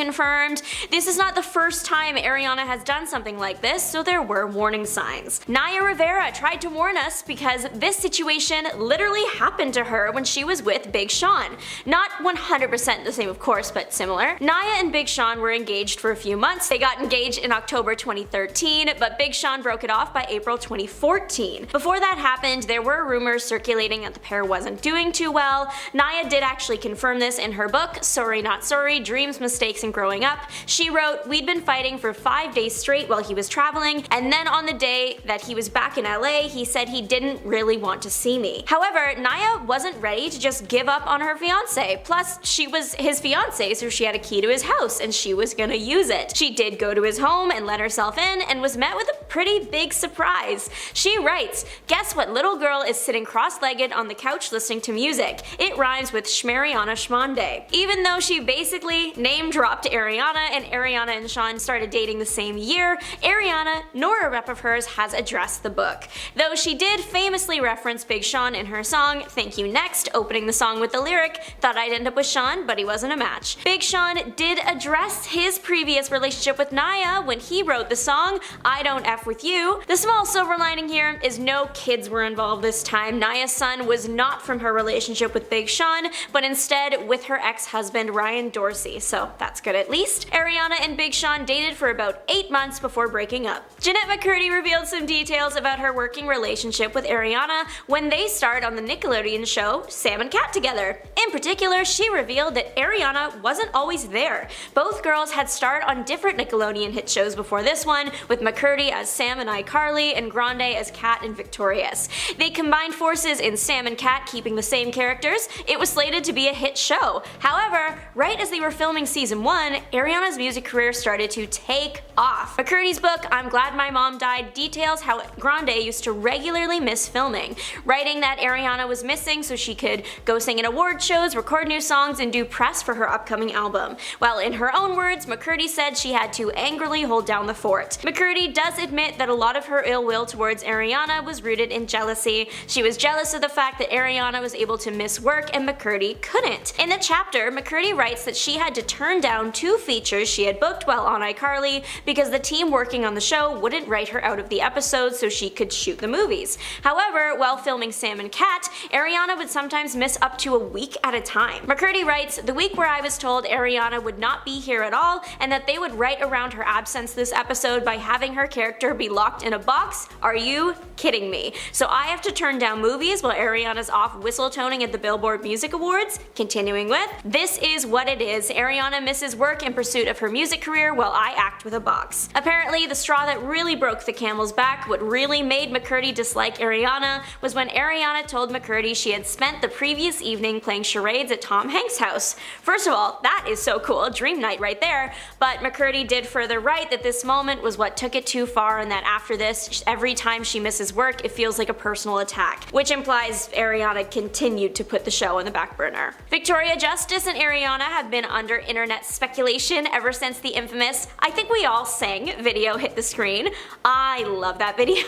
This is not the first time Ariana has done something like this, so there were warning signs. Naya Rivera tried to warn us because this situation literally happened to her when she was with Big Sean. Not 100% the same, of course, but similar. Naya and Big Sean were engaged for a few months. They got engaged in October 2013, but Big Sean broke it off by April 2014. Before that happened, there were rumors circulating that the pair wasn't doing too well. Naya did actually confirm this in her book, Sorry Not Sorry, Dreams, Mistakes, and Growing Up. She wrote, "We'd been fighting for 5 days straight while he was traveling, and then on the day that he was back in LA, he said he didn't really want to see me." However, Naya wasn't ready to just give up on her fiance. Plus, she was his fiance, so she had a key to his house, and she was gonna use it. She did go to his home and let herself in, and was met with a pretty big surprise. She writes, "Guess what little girl is sitting cross-legged on the couch listening to music? It rhymes with Shmariana Schmonday." Even though she basically name-dropped Ariana, and Ariana and Sean started dating the same year, Ariana, nor a rep of hers, has addressed the book. Though she did famously reference Big Sean in her song Thank You Next, opening the song with the lyric, "Thought I'd end up with Sean, but he wasn't a match." Big Sean did address his previous relationship with Naya when he wrote the song I Don't F With You. The small silver lining here is no kids were involved this time. Naya's son was not from her relationship with Big Sean, but instead with her ex-husband Ryan Dorsey, so that's good at least. Ariana and Big Sean dated for about 8 months before breaking up. Jeanette McCurdy revealed some details about her working relationship with Ariana when they starred on the Nickelodeon show Sam and Cat together. In particular, she revealed that Ariana wasn't always there. Both girls had starred on different Nickelodeon hit shows before this one, with McCurdy as Sam and iCarly and Grande as Cat and Victorious. They combined forces in Sam and Cat, keeping the same characters. It was slated to be a hit show. However, right as they were filming season 1, Ariana's music music career started to take off. McCurdy's book, I'm Glad My Mom Died, details how Grande used to regularly miss filming, writing that Ariana was missing so she could go sing in award shows, record new songs, and do press for her upcoming album. While in her own words, McCurdy said she had to angrily hold down the fort. McCurdy does admit that a lot of her ill will towards Ariana was rooted in jealousy. She was jealous of the fact that Ariana was able to miss work and McCurdy couldn't. In the chapter, McCurdy writes that she had to turn down 2 features she had booked while on iCarly because the team working on the show wouldn't write her out of the episode so she could shoot the movies. However, while filming Sam and Cat, Ariana would sometimes miss up to a week at a time. McCurdy writes, the week where I was told Ariana would not be here at all and that they would write around her absence this episode by having her character be locked in a box? Are you kidding me? So I have to turn down movies while Ariana's off whistle-toning at the Billboard Music Awards? Continuing with, this is what it is. Ariana misses work in pursuit of her music career while I act with a box. Apparently, the straw that really broke the camel's back, what really made McCurdy dislike Ariana, was when Ariana told McCurdy she had spent the previous evening playing charades at Tom Hanks' house. First of all, that is so cool, dream night right there, but McCurdy did further write that this moment was what took it too far and that after this, every time she misses work, it feels like a personal attack, which implies Ariana continued to put the show on the back burner. Victoria Justice and Ariana have been under internet speculation ever since the infamous I Think We All Sang video hit the screen. I love that video.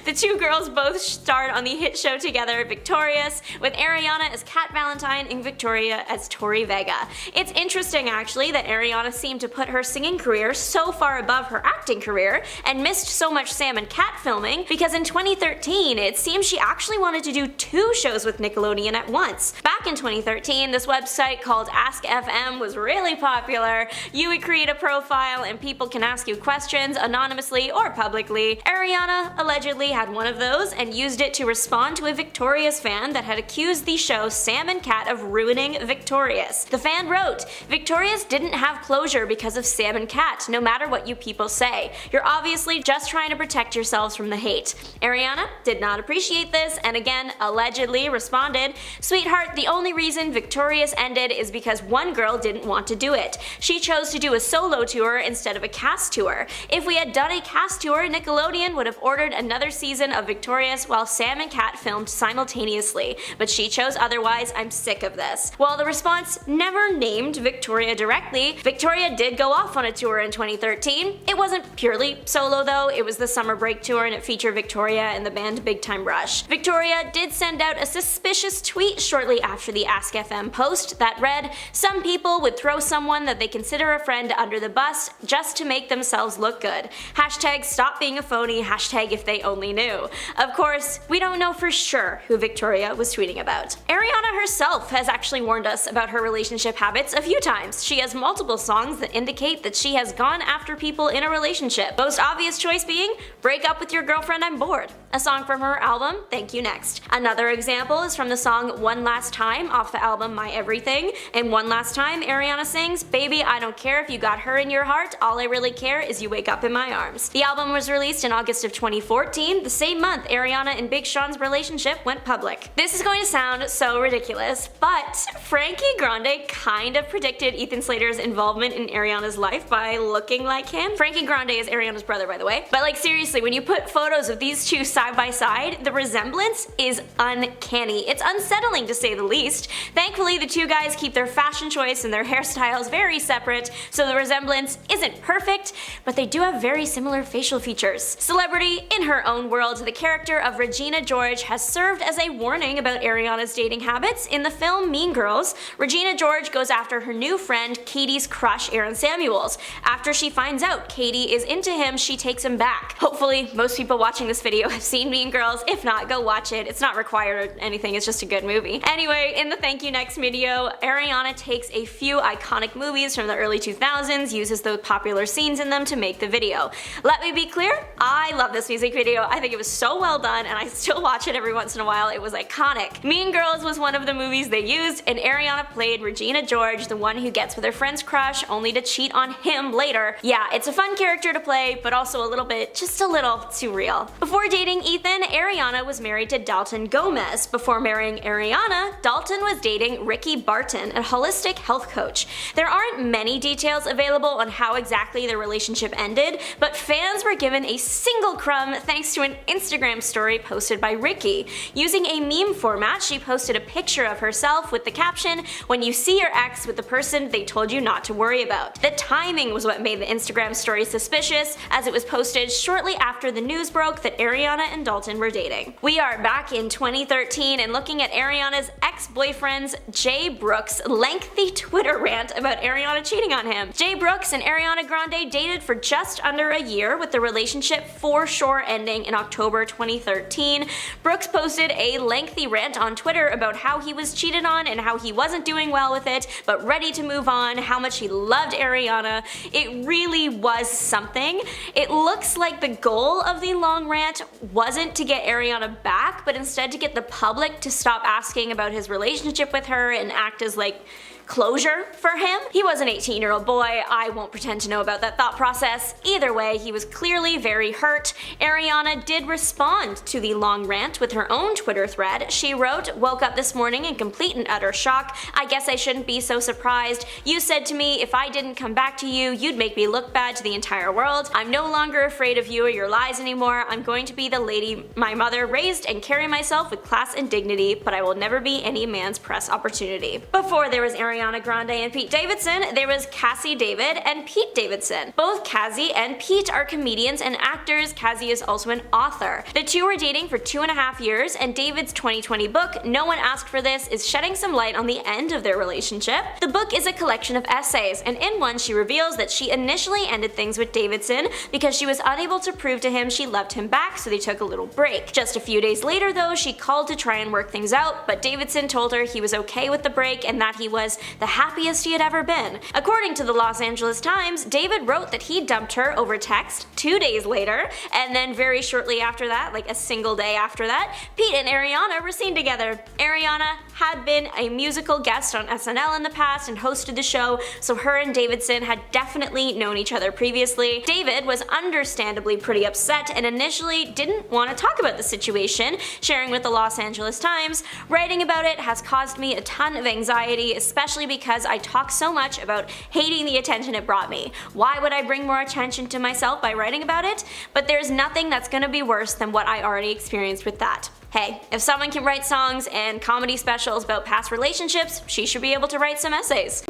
The two girls both starred on the hit show together, Victorious, with Ariana as Kat Valentine and Victoria as Tori Vega. It's interesting actually that Ariana seemed to put her singing career so far above her acting career and missed so much Sam and Kat filming because in 2013 it seems she actually wanted to do 2 shows with Nickelodeon at once. Back in 2013, this website called Ask FM was really popular. You would create a profile and people can ask you questions anonymously or publicly. Ariana allegedly had one of those and used it to respond to a Victorious fan that had accused the show Sam and Cat of ruining Victorious. The fan wrote, Victorious didn't have closure because of Sam and Cat, no matter what you people say. You're obviously just trying to protect yourselves from the hate. Ariana did not appreciate this and again allegedly responded, Sweetheart, the only reason Victorious ended is because one girl didn't want to do it. She chose to do a solo tour instead of a cast tour. If we had done a cast tour, Nickelodeon would have ordered another season of Victorious while Sam and Cat filmed simultaneously, but she chose otherwise. I'm sick of this. While the response never named Victoria directly, Victoria did go off on a tour in 2013. It wasn't purely solo though, it was the summer break tour and it featured Victoria and the band Big Time Rush. Victoria did send out a suspicious tweet shortly after the Ask FM post that read, some people would throw someone that they consider a friend under the bus just to make themselves look good. Hashtag stop being a phony, hashtag if they only knew. Of course, we don't know for sure who Victoria was tweeting about. Ariana herself has actually warned us about her relationship habits a few times. She has multiple songs that indicate that she has gone after people in a relationship. Most obvious choice being, break up with your girlfriend, I'm bored. A song from her album, Thank You Next. Another example is from the song One Last Time off the album My Everything. And One Last Time, Ariana sings, Baby, I don't care if you got her in your heart, all I really care is you wake up in my arms. The album was released in August of 2014, the same month Ariana and Big Sean's relationship went public. This is going to sound so ridiculous, but Frankie Grande kind of predicted Ethan Slater's involvement in Ariana's life by looking like him. Frankie Grande is Ariana's brother, by the way. But like seriously, when you put photos of these two side by side, the resemblance is uncanny. It's unsettling to say the least. Thankfully, the two guys keep their fashion choice and their hairstyles very separate, so the resemblance isn't perfect, but they do have very similar facial features. Celebrity in her own world, the character of Regina George has served as a warning about Ariana's dating habits. In the film Mean Girls, Regina George goes after her new friend Katie's crush Aaron Samuels. After she finds out Katie is into him, she takes him back. Hopefully, most people watching this video have seen Mean Girls. If not, go watch it. It's not required or anything, it's just a good movie. Anyway, in the Thank You Next video, Ariana takes a few iconic movies from the early 2000s, uses the popular scenes in them to make the video. Let me be clear, I love this music video. I think it was so well done and I still watch it every once in a while. It was iconic. Mean Girls was one of the movies they used and Ariana played Regina George, the one who gets with her friend's crush only to cheat on him later. Yeah, it's a fun character to play, but also a little bit, just a little too real. Before dating Ethan, Ariana was married to Dalton Gomez. Before marrying Ariana, Dalton was dating Ricky Barton, a holistic health coach. There aren't many details available on how exactly their relationship ended, but fans were given a single crumb thanks to an Instagram story posted by Ricky. Using a meme format, she posted a picture of herself with the caption, "When you see your ex with the person they told you not to worry about." The timing was what made the Instagram story suspicious, as it was posted shortly after the news broke that Ariana and Dalton were dating. We are back in 2013 and looking at Ariana's ex-boyfriend's Jay Brooks' lengthy Twitter rant about Ariana cheating on him. Jay Brooks and Ariana Grande dated for just under a year, with the relationship for sure ending in October 2013. Brooks posted a lengthy rant on Twitter about how he was cheated on and how he wasn't doing well with it, but ready to move on, how much he loved Ariana. It really was something. It looks like the goal of the long rant wasn't to get Ariana back, but instead to get the public to stop asking about his relationship with her and act as like closure for him. He was an 18-year-old boy. I won't pretend to know about that thought process. Either way, he was clearly very hurt. Ariana did respond to the long rant with her own Twitter thread. She wrote, "Woke up this morning in complete and utter shock. I guess I shouldn't be so surprised. You said to me if I didn't come back to you, you'd make me look bad to the entire world. I'm no longer afraid of you or your lies anymore. I'm going to be the lady my mother raised and carry myself with class and dignity, but I will never be any man's press opportunity." Before there was Ariana Grande and Pete Davidson, there was Cassie David and Pete Davidson. Both Cassie and Pete are comedians and actors. Cassie is also an author. The two were dating for 2.5 years, and David's 2020 book, No One Asked for This, is shedding some light on the end of their relationship. The book is a collection of essays, and in one she reveals that she initially ended things with Davidson because she was unable to prove to him she loved him back, so they took a little break. Just a few days later though, she called to try and work things out, but Davidson told her he was okay with the break and that he was the happiest he had ever been. According to the Los Angeles Times, David wrote that he dumped her over text 2 days later, and then very shortly after that, like a single day after that, Pete and Ariana were seen together. Ariana had been a musical guest on SNL in the past and hosted the show, so her and Davidson had definitely known each other previously. David was understandably pretty upset and initially didn't want to talk about the situation, sharing with the Los Angeles Times, "Writing about it has caused me a ton of anxiety, especially because I talk so much about hating the attention it brought me. Why would I bring more attention to myself by writing about it? But there's nothing that's gonna be worse than what I already experienced with that." Hey, if someone can write songs and comedy specials about past relationships, she should be able to write some essays.